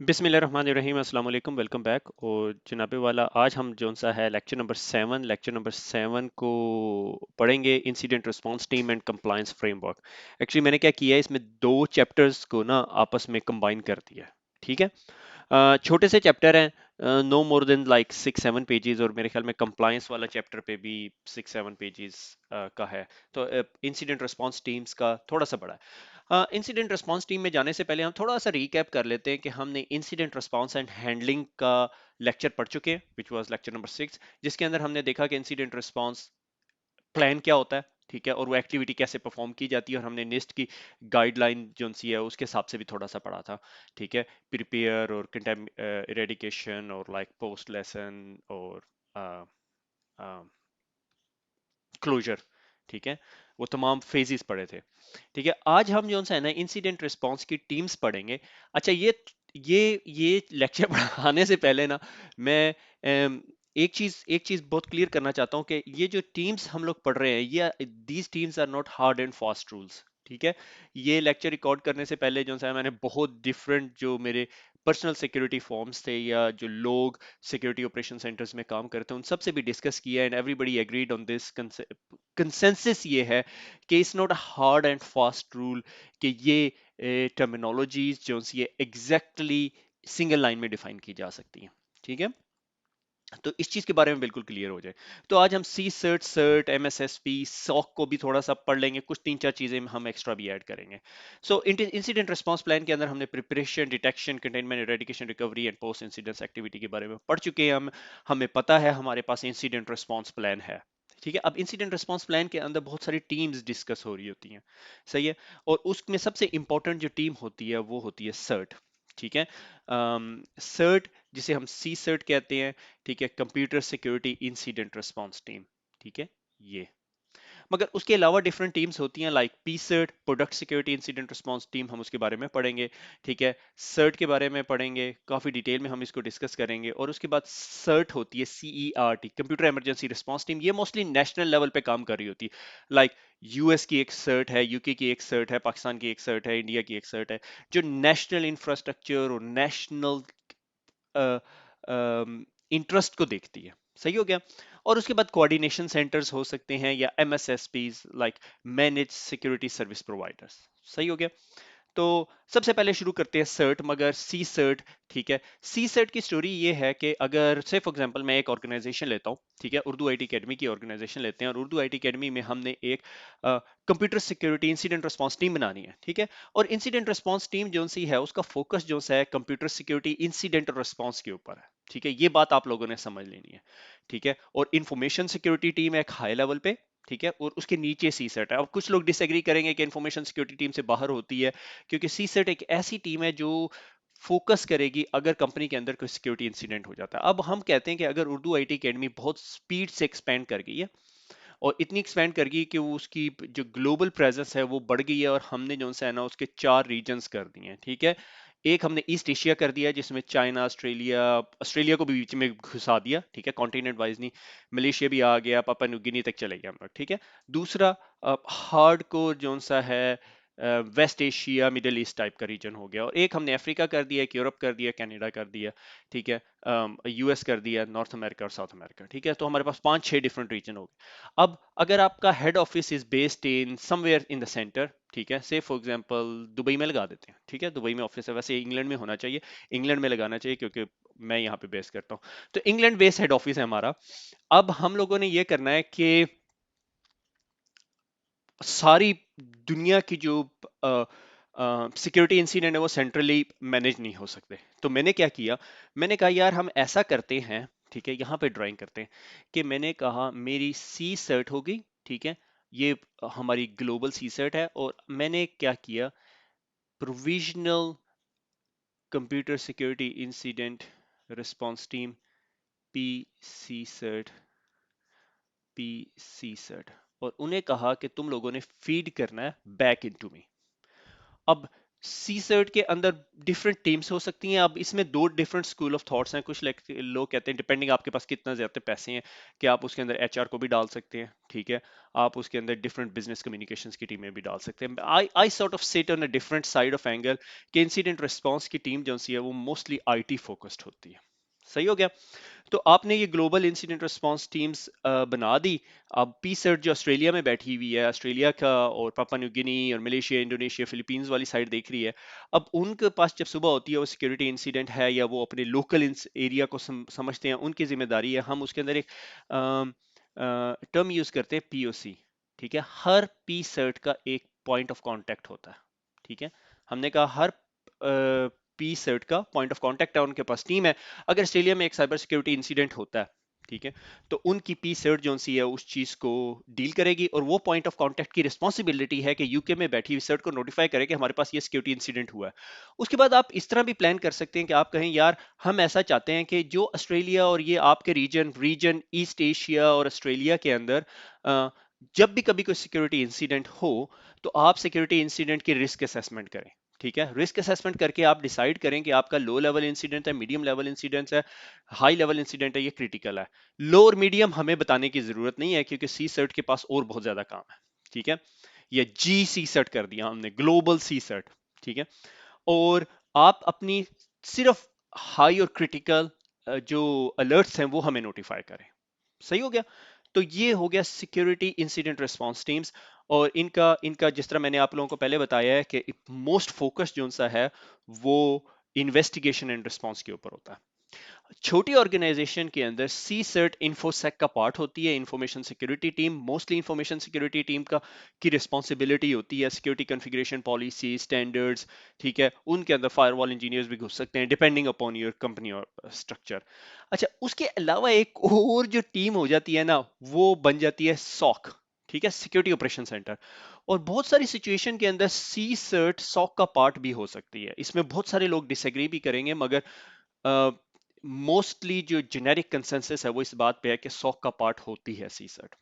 बिस्मिल्लाहिर्रहमानिर्रहीम अस्सलाम वालेकुम वेलकम बैक। और जनाबे वाला आज हम जोन सा है लेक्चर नंबर सेवन को पढ़ेंगे, incident response team and compliance framework. Actually मैंने क्या किया है, इसमें दो चैप्टर्स को ना आपस में कंबाइन कर दिया है। ठीक है। छोटे से चैप्टर हैं, no more than like 6-7 pages, और मेरे ख्याल में कंप्लायंस वाला चैप्टर पे भी 6-7 पेजेस का है। तो इंसिडेंट रिस्पांस टीम्स का थोड़ा सा बड़ा है। इंसिडेंट रिस्पांस टीम में जाने से पहले हम थोड़ा सा रिकैप कर लेते हैं कि हमने इंसिडेंट रिस्पांस एंड हैंडलिंग का लेक्चर पढ़ चुके हैं, विच वाज लेक्चर नंबर 6, जिसके अंदर हमने देखा कि इंसिडेंट रिस्पांस प्लान क्या होता है। ठीक है, और वो एक्टिविटी कैसे परफॉर्म की जाती है, और हमने निस्ट की गाइडलाइन जो सी है उसके हिसाब से भी थोड़ा सा पढ़ा था। ठीक है, प्रिपेयर और इरेडिकेशन और लाइक पोस्ट लेसन और क्लोजर। ठीक है, वो तमाम फेजेस पढ़े थे। ठीक है, आज हम जो सा है ना इंसिडेंट रिस्पांस की टीम्स पढ़ेंगे। अच्छा, ये लेक्चर पढ़ाने से पहले ना मैं एक चीज बहुत क्लियर करना चाहता हूँ कि ये जो टीम्स हम लोग पढ़ रहे हैं, ये these teams are not hard and fast rules. ठीक है, ये लेक्चर रिकॉर्ड करने से पहले जो है मैंने बहुत डिफरेंट जो मेरे पर्सनल सिक्योरिटी फॉर्म्स थे या जो लोग सिक्योरिटी ऑपरेशन सेंटर्स में काम करते हैं उन सबसे भी डिस्कस किया, and everybody agreed on this. Consensus ये है कि it's not a hard and fast rule कि ये टर्मिनोलॉजीज जो सी ये एग्जैक्टली सिंगल लाइन में डिफाइन की जा सकती हैं। ठीक है, तो इस चीज के बारे में बिल्कुल क्लियर हो जाए। तो आज हम सी सर्ट सर्ट एमएसएसपी सॉक को भी थोड़ा सा पढ़ लेंगे, कुछ 3-4 चीजें हम एक्स्ट्रा भी ऐड करेंगे। सो इंसिडेंट रिस्पांस प्लान के अंदर हमने preparation, detection, containment, eradication, recovery and post incidence activity के बारे में पढ़ चुके हैं। हम हमें पता है हमारे पास इंसिडेंट रिस्पांस प्लान है। ठीक है, अब इंसिडेंट रिस्पांस प्लान के अंदर बहुत सारी टीम्स डिस्कस हो रही होती हैं। सही है, और उसमें सबसे इंपॉर्टेंट जो टीम होती है वो होती है सर्ट। ठीक है, सर्ट जिसे हम सी सर्ट कहते हैं। ठीक है, computer security incident response team. ठीक है, ये मगर उसके अलावा डिफरेंट टीम्स होती हैं, like PSIRT product security incident response team, हम उसके बारे में पढ़ेंगे। ठीक है, सर्ट के बारे में पढ़ेंगे, काफी डिटेल में हम इसको डिस्कस करेंगे। और उसके बाद सर्ट होती है CERT computer emergency response team, ये मोस्टली नेशनल लेवल पे काम कर रही होती है। लाइक यूएस की एक सर्ट है, यूके की एक सर्ट है, पाकिस्तान की एक सर्ट है, इंडिया की एक सर्ट है, जो नेशनल इंफ्रास्ट्रक्चर और नेशनल इंटरेस्ट को देखती है। सही हो गया। और उसके बाद कोऑर्डिनेशन सेंटर्स हो सकते हैं या MSSPs, like manage security service providers. सही हो गया। तो सबसे पहले शुरू करते हैं सर्ट, मगर सी सर्ट। ठीक है, सी सर्ट की स्टोरी ये है कि अगर से फॉर एग्जांपल मैं एक ऑर्गेनाइजेशन लेता हूँ, ठीक है, उर्दू आईटी अकेडमी की ऑर्गेनाइजेशन लेते हैं, और उर्दू आईटी अकेडमी में हमने एक computer security incident response team बनानी है। ठीक है, और इंसिडेंट रिस्पांस टीम जो सी है उसका फोकस जो सा है कंप्यूटर सिक्योरिटी इंसिडेंट रिस्पांस के ऊपर है। ठीक है, ये बात आप लोगों ने समझ लेनी है। ठीक है, और इंफॉर्मेशन सिक्योरिटी टीम एक हाई लेवल पे। ठीक है, और उसके नीचे सी सेट है। अब कुछ लोग डिसएग्री करेंगे कि इंफॉर्मेशन सिक्योरिटी टीम से बाहर होती है, क्योंकि सी सेट एक ऐसी टीम है जो फोकस करेगी अगर कंपनी के अंदर कोई सिक्योरिटी इंसिडेंट हो जाता है। अब हम कहते हैं कि अगर उर्दू आईटी अकेडमी बहुत स्पीड से एक्सपेंड कर गई है, और इतनी एक्सपेंड कर गई कि वो उसकी जो ग्लोबल प्रेजेंस है वो बढ़ गई है, और हमने जो है ना उसके 4 रीजन्स कर दिए हैं। ठीक है, एक हमने ईस्ट एशिया कर दिया है, जिसमें चाइना, ऑस्ट्रेलिया, ऑस्ट्रेलिया को भी बीच में घुसा दिया। ठीक है, कॉन्टिनेंट वाइज नहीं, मलेशिया भी आ गया, पापा न्यू गिनी तक चले गए हम लोग। ठीक है, दूसरा हार्ड कोर जो सा है West Asia Middle East type का रीजन हो गया, और एक हमने अफ्रीका कर दिया, एक यूरोप कर दिया, कनाडा कर दिया। ठीक है, यूएस कर दिया, नॉर्थ अमेरिका और साउथ अमेरिका। ठीक है, तो हमारे पास 5-6 डिफरेंट रीजन हो गए। अब अगर आपका head office is based in somewhere in the centre, ठीक है, से फॉर एग्जांपल दुबई में लगा देते हैं। ठीक है, दुबई में ऑफिस है, वैसे इंग्लैंड में होना चाहिए, इंग्लैंड में लगाना चाहिए क्योंकि मैं यहाँ पे बेस करता हूँ। तो इंग्लैंड बेस्ड हेड ऑफिस है हमारा। अब हम लोगों ने ये करना है कि सारी दुनिया की जो सिक्योरिटी इंसिडेंट है वो सेंट्रली मैनेज नहीं हो सकते। तो मैंने क्या किया, मैंने कहा यार हम ऐसा करते हैं। ठीक है, यहाँ पे ड्राइंग करते हैं कि मैंने कहा मेरी सी सर्ट होगी। ठीक है, ये हमारी ग्लोबल सी सर्ट है, और मैंने क्या किया, provisional computer security incident response team, PCSIRT, PCSIRT, और उन्हें कहा कि तुम लोगों ने फीड करना है बैक इनटू मी। अब सी सर्ट के अंदर डिफरेंट टीम्स हो सकती हैं। अब इसमें दो डिफरेंट स्कूल ऑफ थॉट्स हैं। कुछ लोग कहते हैं डिपेंडिंग आपके पास कितना ज्यादा पैसे हैं कि आप उसके अंदर एचआर को भी डाल सकते हैं, ठीक है, आप उसके अंदर डिफरेंट बिजनेस कम्युनिकेशंस की टीमें भी डाल सकते हैं। आई sort of sit on a different side of angle कि इंसिडेंट रिस्पांस की टीम जो सी है वो मोस्टली आईटी फोकस्ड होती है। सही हो गया। तो आपने ये ग्लोबल इंसिडेंट रिस्पांस टीम्स बना दी। अब पीसर्ट जो ऑस्ट्रेलिया में बैठी हुई है, ऑस्ट्रेलिया का और पापा न्यू गिनी और मलेशिया, इंडोनेशिया, फिलीपींस वाली साइड देख रही है। अब उनके पास जब सुबह होती है वो सिक्योरिटी इंसिडेंट है या वो अपने लोकल एरिया को समझते हैं, उनकी जिम्मेदारी है। हम उसके अंदर एक टर्म यूज करते हैं पीओसी, ठीक है। हर पी सर्ट का एक पॉइंट ऑफ कांटेक्ट होता है, ठीक है। हमने कहा हर पी सर्ट का पॉइंट ऑफ कांटेक्ट है, उनके पास टीम है। अगर ऑस्ट्रेलिया में एक साइबर सिक्योरिटी इंसिडेंट होता है, ठीक है, तो उनकी पी सर्ट जो सी है उस चीज को डील करेगी और वो पॉइंट ऑफ कांटेक्ट की रिस्पॉन्सिबिलिटी है कि यूके में बैठी हुई सर्ट को नोटिफाई करे कि हमारे पास ये सिक्योरिटी इंसिडेंट हुआ है। उसके बाद आप इस तरह भी प्लान कर सकते हैं कि आप कहें यार हम ऐसा चाहते हैं कि जो ऑस्ट्रेलिया और ये आपके रीजन रीजन ईस्ट एशिया और ऑस्ट्रेलिया के अंदर जब भी कभी कोई सिक्योरिटी इंसिडेंट हो तो आप सिक्योरिटी इंसिडेंट की रिस्क असेसमेंट करें, ठीक है। रिस्क असेसमेंट करके आप डिसाइड करें कि आपका लो लेवल इंसिडेंट है, मीडियम लेवल इंसिडेंट है, हाई लेवल इंसिडेंट है, ये क्रिटिकल है। लो और मीडियम हमें बताने की जरूरत नहीं है क्योंकि सी सर्ट के पास और बहुत ज्यादा काम है, ठीक है। ये जी सी सर्ट कर दिया हमने, ग्लोबल सी सर्ट, ठीक है। और आप अपनी सिर्फ हाई और क्रिटिकल जो अलर्ट्स हैं वो हमें नोटिफाई करें। सही हो गया। तो ये हो गया सिक्योरिटी इंसिडेंट रिस्पांस टीम्स। और इनका इनका जिस तरह मैंने आप लोगों को पहले बताया है कि मोस्ट फोकस जो सा है वो इन्वेस्टिगेशन एंड रिस्पांस के ऊपर होता है। छोटी ऑर्गेनाइजेशन के अंदर सी सर्ट इन्फोसेक का पार्ट होती है, information security team. Mostly information security team का की रिस्पॉन्सिबिलिटी होती है सिक्योरिटी कॉन्फ़िगरेशन पॉलिसी स्टैंडर्ड्स, ठीक है। उनके अंदर फायरवॉल इंजीनियर्स भी घुस सकते हैं डिपेंडिंग अपॉन योर कंपनी और स्ट्रक्चर। अच्छा, उसके अलावा एक और जो टीम हो जाती है ना वो बन जाती है सॉक, ठीक है, सिक्योरिटी ऑपरेशन सेंटर। और बहुत सारी सिचुएशन के अंदर सी सर्ट सॉक का पार्ट भी हो सकती है। इसमें बहुत सारे लोग डिसएग्री भी करेंगे मगर मोस्टली जो जेनेरिक कंसेंसस है वो इस बात पे है कि सॉक का पार्ट होती है सी सर्ट।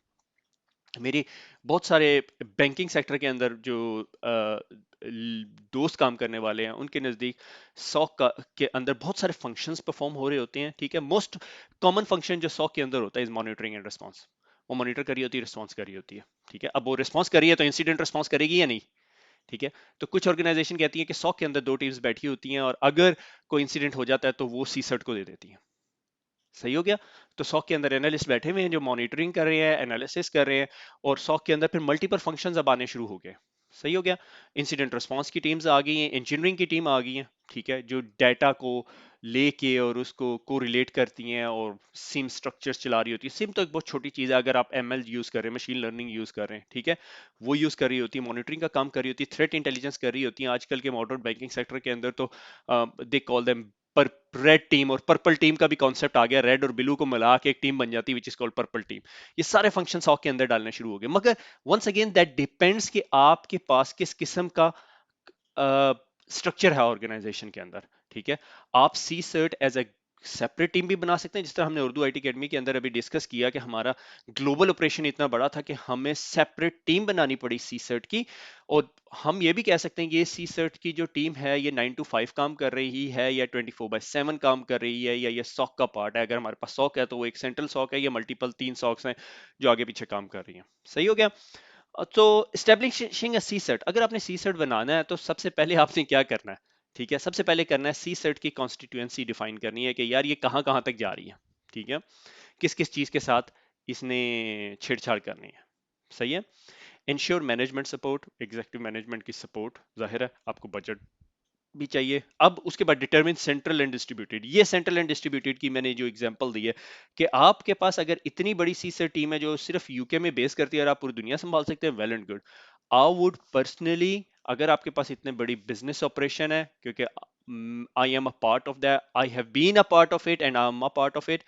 मेरी बहुत सारे बैंकिंग सेक्टर के अंदर जो दोस्त काम करने वाले हैं उनके नज़दीक सॉक का के अंदर बहुत सारे फंक्शंस परफॉर्म हो रहे होते हैं, ठीक है। मोस्ट कॉमन फंक्शन जो सॉक के अंदर होता है इज मॉनिटरिंग एंड रिस्पांस। वो मॉनिटर कर रही होती है, रिस्पांस कर रही होती है, ठीक है। अब वो रिस्पांस कर रही है तो इंसिडेंट रिस्पांस करेगी या नहीं, ठीक है। तो कुछ ऑर्गेनाइजेशन कहती है कि सॉक के अंदर दो टीम्स बैठी होती हैं और अगर कोई इंसिडेंट हो जाता है तो वो सी सर्ट को दे देती है। सही हो गया। तो सॉक के अंदर एनालिस्ट बैठे हुए हैं जो मॉनिटरिंग कर रहे हैं, एनालिसिस कर रहे हैं। और सॉक के अंदर फिर मल्टीपल फंक्शंस अब आने शुरू हो गए। सही हो गया। इंसिडेंट रिस्पांस की टीम्स आ गई हैं, इंजीनियरिंग की टीम आ गई है, ठीक है, जो डाटा को लेके और उसको को रिलेट करती हैं और सिम स्ट्रक्चर्स चला रही होती है। सिम तो एक बहुत छोटी चीज़ है, अगर आप एमएल यूज कर रहे हैं, मशीन लर्निंग यूज कर रहे हैं, ठीक है, वो यूज कर रही होती है, मॉनिटरिंग का काम कर रही होती है, थ्रेट इंटेलिजेंस कर रही होती है। आजकल के मॉडर्न बैंकिंग सेक्टर के अंदर तो दे कॉल देम पर रेड टीम और पर्पल टीम का भी कॉन्सेप्ट आ गया। रेड और ब्लू को मिला के एक टीम बन जाती है which is called purple team. ये सारे फंक्शन सॉक के अंदर डालने शुरू हो गए। मगर वंस अगेन दैट डिपेंड्स कि आपके पास किस किस्म का स्ट्रक्चर है ऑर्गेनाइजेशन के अंदर, ठीक है। आप CSIRT as a separate team भी बना सकते हैं, जिस तरह हमने उर्दू आईटी अकेडमी के अंदर अभी डिस्कस किया कि हमारा ग्लोबल ऑपरेशन इतना बड़ा था कि हमें सेपरेट टीम बनानी पड़ी सी सर्ट की। और हम ये भी कह सकते हैं कि ये सी सर्ट की जो टीम है ये 9 to 5 काम कर रही है या 24/7 काम कर रही है या ये सॉक का पार्ट है। अगर हमारे पास सॉक है तो वो एक सेंट्रल सॉक है या मल्टीपल 3 सॉक्स हैं जो आगे पीछे काम कर रही हैं। सही हो गया। तो स्टेब्लिशिंग अ सी सेट, अगर आपने सी सेट बनाना है तो सबसे पहले आपने क्या करना है, ठीक है। सबसे पहले करना है सी सेट की कॉन्स्टिट्यूएंसी डिफाइन करनी है कि यार ये कहाँ कहाँ तक जा रही है, ठीक है, किस किस चीज के साथ इसने छेड़छाड़ करनी है। सही है। Ensure management support, executive management की सपोर्ट, जाहिर है आपको बजट भी चाहिए। अब उसके बाद डिटरमिन सेंट्रल एंड डिस्ट्रीब्यूटेड। ये सेंट्रल एंड डिस्ट्रीब्यूटेड की मैंने जो एग्जांपल दी है कि आपके पास अगर इतनी बड़ी सी से टीम है जो सिर्फ यूके में बेस करती है और आप पूरी दुनिया संभाल सकते हैं, well and good. I would personally, अगर आपके पास इतने बड़ी बिजनेस ऑपरेशन है, क्योंकि I am a part of that, I have been a part of it and I am a part of it,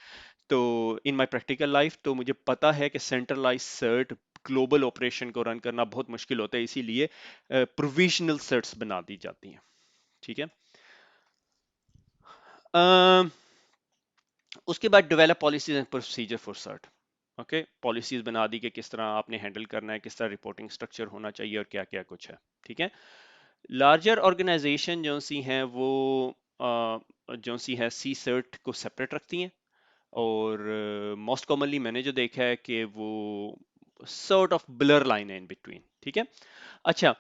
तो इन माय प्रैक्टिकल लाइफ तो मुझे पता है कि सेंट्रलाइज सर्ट ग्लोबल ऑपरेशन को रन करना बहुत मुश्किल होता है, इसीलिए प्रोविजनल सर्ट्स बना दी जाती हैं, ठीक है। अम, उसके बाद develop policies and procedure for CERT. Okay, policies बना दी कि किस तरह आपने हैंडल करना है, किस तरह रिपोर्टिंग स्ट्रक्चर होना चाहिए और क्या क्या कुछ है, ठीक है। लार्जर ऑर्गेनाइजेशन जो सी हैं वो जो सी है सी सर्ट को सेपरेट रखती हैं, और मोस्ट कॉमनली मैंने जो देखा है कि वो सॉर्ट ऑफ ब्लर लाइन है इन बिटवीन, ठीक है। अच्छा,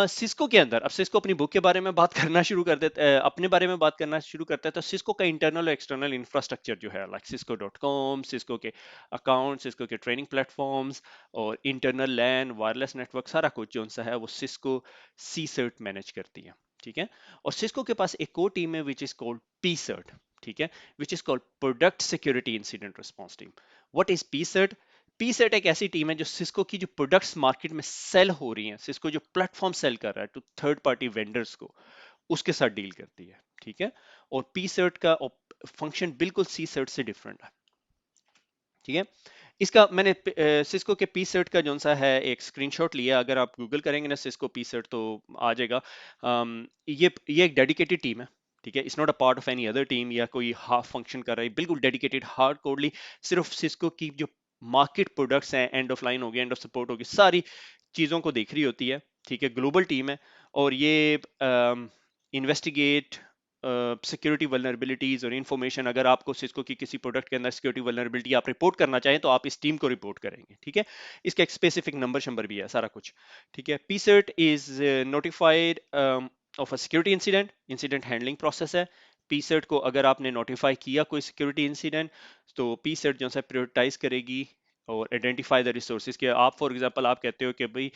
सिस्को के अंदर, अब सिस्को अपनी बुक के बारे में बात करना शुरू कर देते, अपने बारे में बात करना शुरू करते हैं, तो सिस्को का इंटरनल और एक्सटर्नल इंफ्रास्ट्रक्चर जो है, like Cisco dot com, Cisco के अकाउंट, सिस्को के ट्रेनिंग प्लेटफॉर्म्स और इंटरनल लैन वायरलेस नेटवर्क, सारा कुछ जो सा है वो सिस्को सी सर्ट मैनेज करती है, ठीक है। और सिस्को के पास एक और टीम है which is called PSIRT, ठीक है, which is called product security incident response team. What is PSIRT? PSIRT एक ऐसी टीम है जो सिस्को की जो प्रोडक्ट्स मार्केट में सेल हो रही हैं, सिस्को जो प्लेटफॉर्म सेल कर रहा है टू थर्ड पार्टी वेंडर्स को, उसके साथ डील करती है, ठीक है। और पी सर्ट का फंक्शन बिल्कुल सी सर्ट से डिफरेंट है, ठीक है। इसका मैंने सिस्को के पी सर्ट का जो सा है एक स्क्रीनशॉट लिया, अगर आप गूगल करेंगे ना सिस्को पी सर्ट तो आ जाएगा। ये एक डेडिकेटेड टीम है, ठीक है। It's not a part of any other team या कोई हाफ फंक्शन कर रहा है, बिल्कुल डेडिकेटेड हार्ड कोडली सिर्फ सिस्को की जो मार्केट प्रोडक्ट्स हैं, एंड ऑफ लाइन हो गया, एंड ऑफ सपोर्ट हो गया, सारी चीज़ों को देख रही होती है, ठीक है। ग्लोबल टीम है, और ये इन्वेस्टिगेट सिक्योरिटी वल्नरेबिलिटीज और इन्फॉर्मेशन, अगर आपको सिस्को की किसी प्रोडक्ट के अंदर सिक्योरिटी वल्नरेबिलिटी आप रिपोर्ट करना चाहें तो आप इस टीम को रिपोर्ट करेंगे, ठीक है। इसका एक स्पेसिफिक नंबर शंबर भी है, सारा कुछ, ठीक है। PSIRT is notified of a security incident, incident handling process है। पीसर्ट को अगर आपने नोटिफाई किया कोई सिक्योरिटी इंसिडेंट, तो पीसर्ट जो है प्रायोरिटाइज करेगी और आइडेंटिफाई द रिसोर्सेज के। आप फॉर एग्जांपल आप कहते हो कि भाई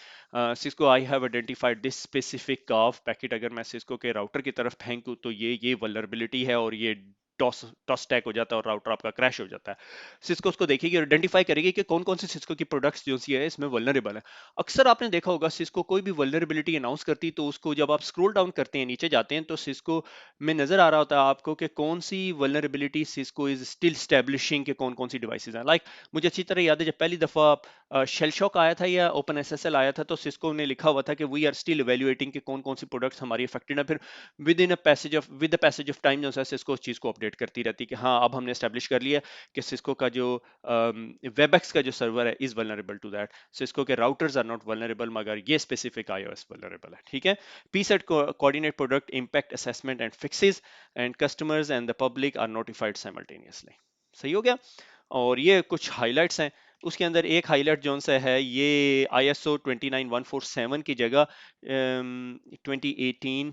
Cisco I have identified this specific calf packet, अगर मैं सिस्को के राउटर की तरफ फेंकूं तो ये वल्नरेबिलिटी है और ये टॉस टॉस टैक हो जाता है और राउटर आपका क्रैश हो जाता है। सिस्को उसको देखेगी और आइडेंटिफाई करेगी कि कौन कौन से सिस्को की प्रोडक्ट्स जो सी है इसमें वल्नरेबल है। अक्सर आपने देखा होगा सिस्को कोई भी वल्नरेबिलिटी अनाउंस करती तो उसको जब आप स्क्रॉल डाउन करते हैं, नीचे जाते हैं, तो सिस्को में नजर आ रहा होता है आपको कि कौन सी vulnerability Cisco is still establishing के कौन कौन सी डिवाइसेज हैं। लाइक मुझे अच्छी तरह याद है जब पहली दफा शेल शॉक आया था या ओपन एसएसएल आया था, तो सिस्को ने लिखा हुआ था कि वी आर स्टिल इवेल्युएटिंग कि कौन कौन सी प्रोडक्ट्स हमारी अफेक्टेड है। फिर with the passage of time जो है सिस्को उस चीज को अपडेट करती रहती है कि हाँ अब हमने एस्टेब्लिश कर लिया कि सिस्को का जो वेबएक्स का जो सर्वर है is vulnerable to that. Cisco के राउटर्स आर नॉट वल्नरेबल, मगर ये स्पेसिफिक आईओएस वल्नरेबल है, ठीक है। PSIRT coordinate product impact assessment and fixes, and customers and the public are notified simultaneously. सही हो गया। और ये कुछ हाइलाइट्स हैं, उसके अंदर एक हाईलाइट जोन सा है, ये ISO 29147 की जगह 2018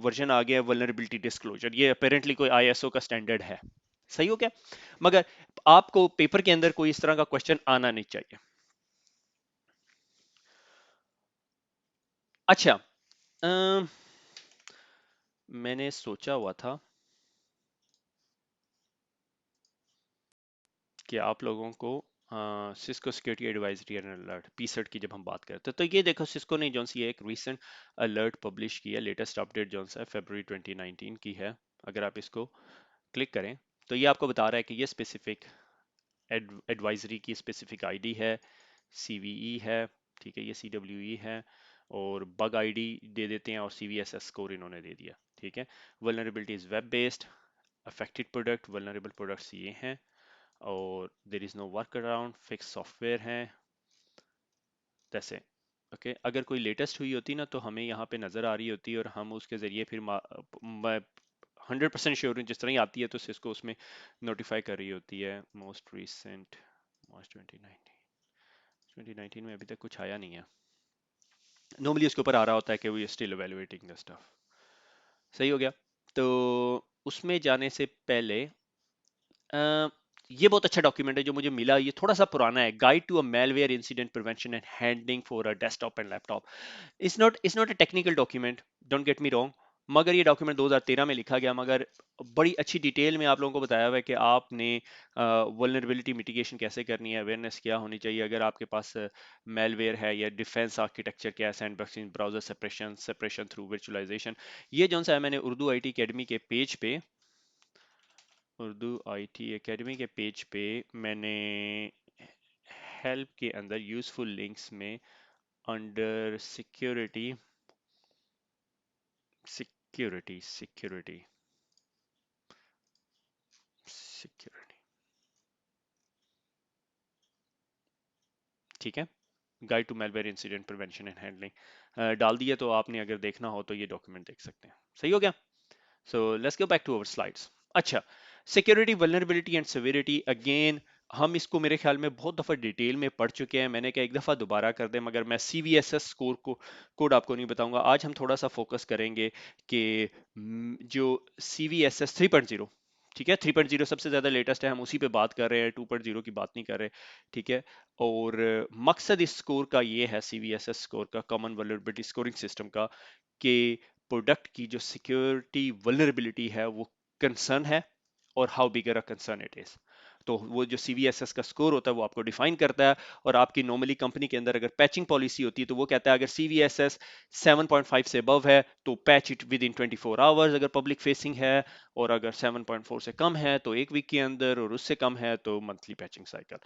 वर्जन आ गया वल्नरेबिलिटी डिस्क्लोजर। ये अपेरेंटली कोई ISO का स्टैंडर्ड है। सही हो गया। मगर आपको पेपर के अंदर कोई इस तरह का क्वेश्चन आना नहीं चाहिए। अच्छा, अम, मैंने सोचा हुआ था कि आप लोगों को Cisco security advisory and alert PSIRT की जब हम बात करते हैं, तो ये देखो सिस्को ने जौन सी एक रीसेंट अलर्ट पब्लिश किया, लेटेस्ट अपडेट जौन सा है फरवरी 2019 की है। अगर आप इसको क्लिक करें तो ये आपको बता रहा है कि ये स्पेसिफिक एडवाइजरी की स्पेसिफिक आईडी है, CVE है, ठीक है, ये CWE है, और बग आईडी दे देते हैं और CVSS स्कोर इन्होंने दे दिया, ठीक है। Vulnerability is web based, affected product vulnerable products ये हैं, और there is no workaround, fix software हैं, जैसे ओके। अगर कोई लेटेस्ट हुई होती ना तो हमें यहाँ पे नज़र आ रही होती और हम उसके ज़रिए फिर मैं 100% श्योर हूँ जिस तरह ही आती है तो इसको उसमें नोटिफाई कर रही होती है। मोस्ट रिसेंट मार्च 2019 में अभी तक कुछ आया नहीं है, नॉर्मली उसके ऊपर आ रहा होता है कि we still evaluating the stuff. सही हो गया। तो उसमें जाने से पहले ये बहुत अच्छा डॉक्यूमेंट है जो मुझे मिला, ये थोड़ा सा पुराना है, guide to a malware incident prevention and handling for a desktop and laptop. It's not a technical document, don't get me wrong, मगर ये डॉक्यूमेंट 2013 में लिखा गया, मगर बड़ी अच्छी डिटेल में आप लोगों को बताया हुआ है कि आपने वल्नरेबिलिटी मिटिगेशन कैसे करनी है, अवेयरनेस क्या होनी चाहिए अगर आपके पास मेलवेयर है, या डिफेंस आर्किटेक्चर क्या है, sandboxing, browser separation, separation through virtualization. ये जो सा है मैंने उर्दू IT अकेडमी के पेज पे, उर्दू IT एकेडमी के पेज पे मैंने हेल्प के अंदर यूजफुल लिंक्स में under security security security security, ठीक है, guide to malware incident prevention and handling डाल दिया, तो आपने अगर देखना हो तो ये डॉक्यूमेंट देख सकते हैं। सही हो गया। So let's go back to our slides. अच्छा, security vulnerability and severity again हम इसको मेरे ख्याल में बहुत दफ़ा डिटेल में पढ़ चुके हैं, मैंने कहा एक दफ़ा दोबारा कर दें, मगर मैं CVSS स्कोर को कोड आपको नहीं बताऊंगा। आज हम थोड़ा सा फोकस करेंगे कि जो CVSS 3.0, ठीक है, 3.0 सबसे ज़्यादा लेटेस्ट है, हम उसी पे बात कर रहे हैं, 2.0 की बात नहीं कर रहे, ठीक है। और मकसद इस स्कोर का ये है, CVSS स्कोर का, कॉमन वल्नरेबिलिटी स्कोरिंग सिस्टम का, कि प्रोडक्ट की जो सिक्योरिटी वल्नरेबिलिटी है वो कंसर्न है और how bigger a concern it is. तो वो जो CVSS का स्कोर होता है वो आपको डिफाइन करता है। और आपकी नॉर्मली कंपनी के अंदर अगर पैचिंग पॉलिसी होती है तो वो कहता है अगर CVSS 7.5 से अबव है तो patch it with in 24 hours अगर पब्लिक फेसिंग है, और अगर 7.4 से कम है तो एक वीक के अंदर, और उससे कम है तो मंथली पैचिंग साइकिल।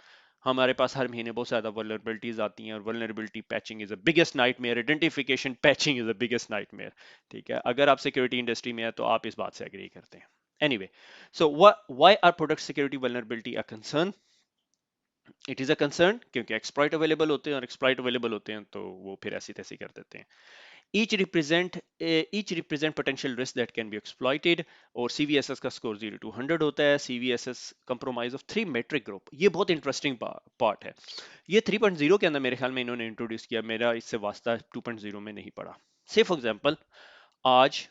हमारे पास हर महीने बहुत ज्यादा वल्नरेबिलिटीज आती हैं, और vulnerability patching is the biggest nightmare, identification patching is the biggest nightmare. ठीक है, अगर आप सिक्योरिटी इंडस्ट्री में है तो आप इस बात से एग्री करते हैं। Anyway, so why are product security vulnerability a concern? It is a concern क्योंकि एक्सप्लॉइट अवेलेबल होते हैं, और एक्सप्लॉइट अवेलेबल होते हैं तो वो फिर ऐसी तैसी कर देते हैं। each represent potential risk that can be exploited, और CVSS का स्कोर 0 to 100 होता है। CVSS comprise of 3 metric group। ये बहुत इंटरेस्टिंग पार्ट है। ये 3.0 के अंदर मेरे ख्याल में इन्होंने इंट्रोड्यूस किया, मेरा इससे वास्ता 2.0 में नहीं पड़ा। से फॉर एग्जांपल, आज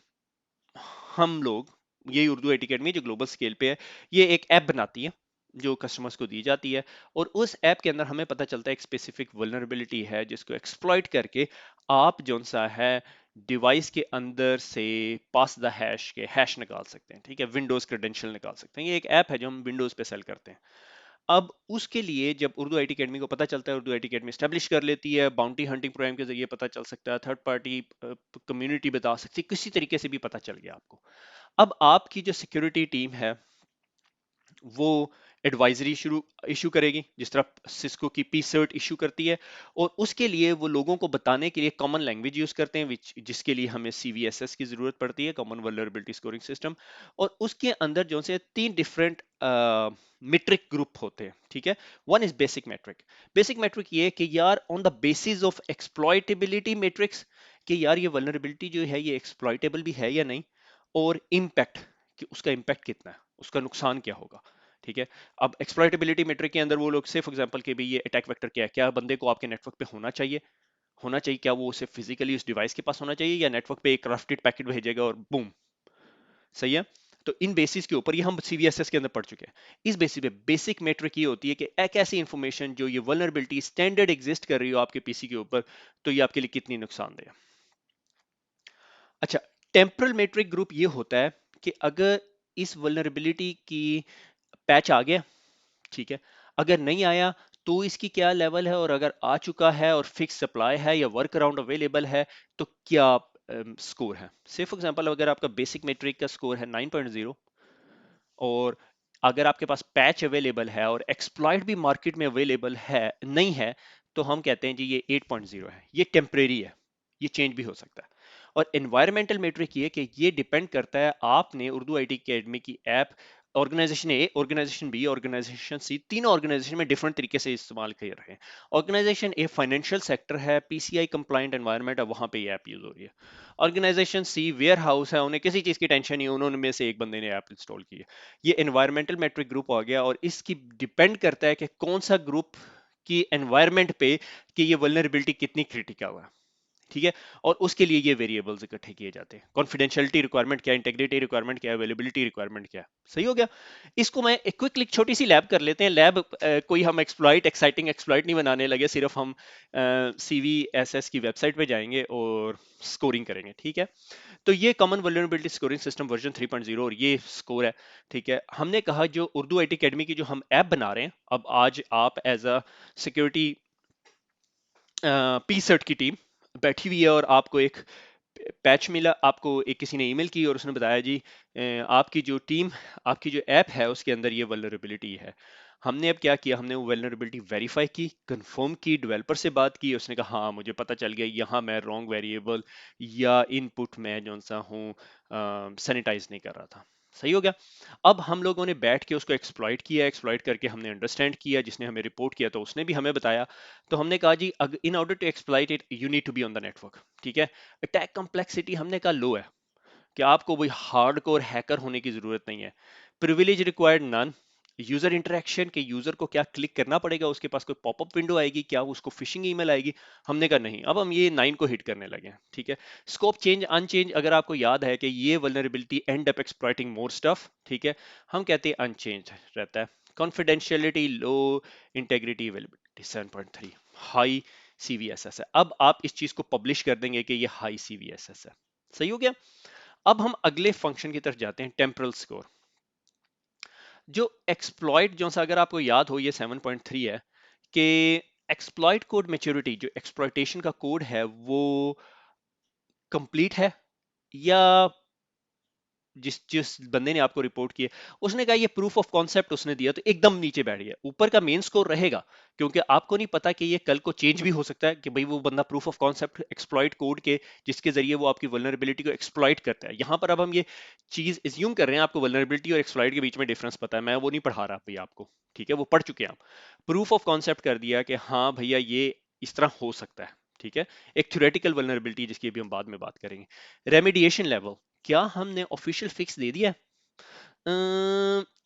हम लोग, ये उर्दू एकेडमी जो ग्लोबल स्केल पे है, ये एक ऐप बनाती है जो कस्टमर्स को दी जाती है, और उस ऐप के अंदर हमें पता चलता है एक स्पेसिफिक वल्नरेबिलिटी है जिसको एक्सप्लॉइट करके आप जो सा है डिवाइस के अंदर से पास द हैश के हैश निकाल सकते हैं, ठीक है, विंडोज क्रेडेंशियल निकाल सकते हैं। ये एक ऐप है जो हम विंडोज पे सेल करते हैं। अब उसके लिए जब उर्दू आईटी अकेडमी को पता चलता है, उर्दू आईटी अकेडमी स्टैब्लिश कर लेती है, बाउंटी हंटिंग प्रोग्राम के जरिए पता चल सकता है, थर्ड पार्टी कम्युनिटी बता सकती है, किसी तरीके से भी पता चल गया आपको। अब आपकी जो सिक्योरिटी टीम है वो एडवाइजरी शुरू इशू करेगी, जिस तरह सिस्को की पी सर्ट इशू करती है, और उसके लिए वो लोगों को बताने के लिए कॉमन लैंग्वेज यूज करते हैं, जिसके लिए हमें CVSS की जरूरत पड़ती है, कॉमन वल्नरेबिलिटी स्कोरिंग सिस्टम। और उसके अंदर जो से 3 डिफरेंट मेट्रिक ग्रुप होते हैं, ठीक है। One is basic metric. Basic metric ये है कि यार on the basis of exploitability metrics, कि यार ये वल्नरेबिलिटी जो है ये एक्सप्लॉइटेबल भी है या नहीं, और इम्पैक्ट, कि उसका इम्पैक्ट कितना है, उसका नुकसान क्या होगा, ठीक है। अब एक्सप्लॉइटेबिलिटी मेट्रिक के अंदर वो लोग से फॉर एग्जांपल के भी ये अटैक वेक्टर क्या है, क्या बंदे को आपके नेटवर्क पे होना चाहिए, क्या वो उसे फिजिकली उस डिवाइस के पास होना चाहिए, या नेटवर्क पे एक क्राफ्टेड पैकेट भेजेगा और बूम, सही है। तो इन बेसिस के ऊपर ये हम CVSS के अंदर पढ़ चुके हैं। इस बेसिस पे बेसिक मेट्रिक ये होती है कि एक ऐसी इंफॉर्मेशन जो ये वल्नरेबिलिटी स्टैंडर्ड एग्जिस्ट कर रही हो आपके पीसी के ऊपर, तो ये आपके लिए कितनी नुकसानदेह है। अच्छा, टेम्परल मेट्रिक ग्रुप ये होता है कि अगर इस वल्नरेबिलिटी की पैच आ गया, ठीक है, अगर नहीं आया तो इसकी क्या लेवल है, और अगर आ चुका है और फिक्स सप्लाई है या वर्क अराउंड अवेलेबल है तो क्या स्कोर है। से फॉर एग्जांपल अगर आपका बेसिक मेट्रिक का स्कोर है 9.0, और अगर आपके पास पैच अवेलेबल है और एक्सप्लॉइट भी मार्केट में अवेलेबल है नहीं है, तो हम कहते हैं जी ये 8.0 है, ये टेम्परेरी है, ये चेंज भी हो सकता है। और एनवायरमेंटल मेट्रिक ये कि ये डिपेंड करता है आपने उर्दू आईटी अकेडमी की ऐप ऑर्गेनाइजेशन ए, ऑर्गेनाइजेशन बी, ऑर्गेनाइजेशन सी, तीनों ऑर्गेनाइजेशन में डिफरेंट तरीके से इस्तेमाल कर रहे हैं। ऑर्गेनाइजेशन ए फाइनेंशियल सेक्टर है, PCI कंप्लाइंट एनवायरनमेंट है, वहां पे ये ऐप यूज हो रही है। ऑर्गेनाइजेशन सी वेयर हाउस है, उन्हें किसी चीज की टेंशन नहीं है, उन्होंने में से एक बंदे ने ऐप इंस्टॉल की है। ये एनवायरमेंटल मैट्रिक ग्रुप हो गया, और इसकी डिपेंड करता है कि कौन सा ग्रुप की एनवायरमेंट पे कि ये वल्नरेबिलिटी कितनी क्रिटिकल है, ठीक है। और उसके लिए ये वेरिएबल्स इकट्ठे किए जाते हैं, कॉन्फिडेंशियलिटी रिक्वायरमेंट क्या है, इंटेग्रिटी रिक्वायरमेंट क्या है, अवेलेबिलिटी रिक्वायरमेंट क्या है। सही हो गया। इसको मैं एक क्विक लिक छोटी सी लैब कर लेते हैं। लैब कोई हम एक्साइटिंग एक्सप्लॉइट नहीं बनाने लगे, सिर्फ हम CVSS की वेबसाइट पे जाएंगे और स्कोरिंग करेंगे, ठीक है। तो ये common vulnerability scoring system version 3.0, और ये स्कोर है, ठीक है। हमने कहा जो उर्दू आईटी अकेडमी की जो हम ऐप बना रहे हैं, अब आज आप as a security PSIRT की टीम बैठी हुई है, और आपको एक पैच मिला, आपको एक किसी ने ईमेल की और उसने बताया जी आपकी जो टीम, आपकी जो ऐप है उसके अंदर ये वल्नरेबिलिटी है। हमने अब क्या किया, हमने वो वल्नरेबिलिटी वेरीफाई की, कंफर्म की, डेवलपर से बात की, उसने कहा हाँ मुझे पता चल गया, यहाँ मैं रॉन्ग वेरिएबल या इनपुट में जो सा हूँ सैनिटाइज नहीं कर रहा था। सही हो गया। अब हम लोगों ने बैठ के उसको एक्सप्लॉइट किया, एक्सप्लॉइट करके हमने अंडरस्टैंड किया, जिसने हमें रिपोर्ट किया तो उसने भी हमें बताया। तो हमने कहा जी in order to exploit it you need to be on the network, ठीक है। अटैक कॉम्प्लेक्सिटी हमने कहा लो है, कि आपको वही हार्डकोर हैकर होने की जरूरत नहीं है। Privilege required none. User interaction के यूजर को क्या क्लिक करना पड़ेगा, उसके पास कोई पॉपअप विंडो आएगी, क्या उसको फिशिंग ईमेल आएगी? हमने कहा नहीं। अब हम ये 9 को हिट करने लगे हैं, ठीक है। स्कोप चेंज अनचेंज, अगर आपको याद है कि ये vulnerability and up exploiting more stuff, ठीक है, हम कहते हैं अनचेंज रहता है। कॉन्फिडेंशियलिटी लो, इंटेग्रिटी अवेलेबिलिटी 7.3, हाई सीवीएसएस है। अब आप इस चीज को पब्लिश कर देंगे कि ये हाई सीवीएसएस है। सही हो गया। अब हम अगले फंक्शन की तरफ जाते हैं, टेम्परल स्कोर। जो एक्सप्लॉइट जो सा, अगर आपको याद हो, ये 7.3 है कि एक्सप्लॉइट कोड मैच्योरिटी, जो एक्सप्लॉइटेशन का कोड है वो कंप्लीट है, या जिस जिस बंदे ने आपको रिपोर्ट किया उसने कहा ये प्रूफ ऑफ कॉन्सेप्ट उसने दिया तो एकदम नीचे बैठ गया। ऊपर का मेन स्कोर रहेगा, क्योंकि आपको नहीं पता कि ये कल को चेंज भी हो सकता है, कि भाई वो बंदा proof of concept exploit code के जिसके जरिए वो आपकी वल्नरेबिलिटी को एक्सप्लॉइट करता है। यहां पर अब हम ये चीज एज्यूम कर रहे हैं, आपको वल्नरेबिलिटी और एक्सप्लॉइट के बीच में डिफरेंस पता है, मैं वो नहीं पढ़ा रहा भैया आपको, ठीक है, वो पढ़ चुके हैं आप। प्रूफ ऑफ कॉन्सेप्ट कर दिया कि हाँ भैया ये इस तरह हो सकता है, ठीक है। एक थ्योरेटिकल वल्नरेबिलिटी जिसकी अभी हम बाद में बात करेंगे। रेमिडिएशन लेवल, क्या हमने ऑफिशियल फिक्स दे दिया?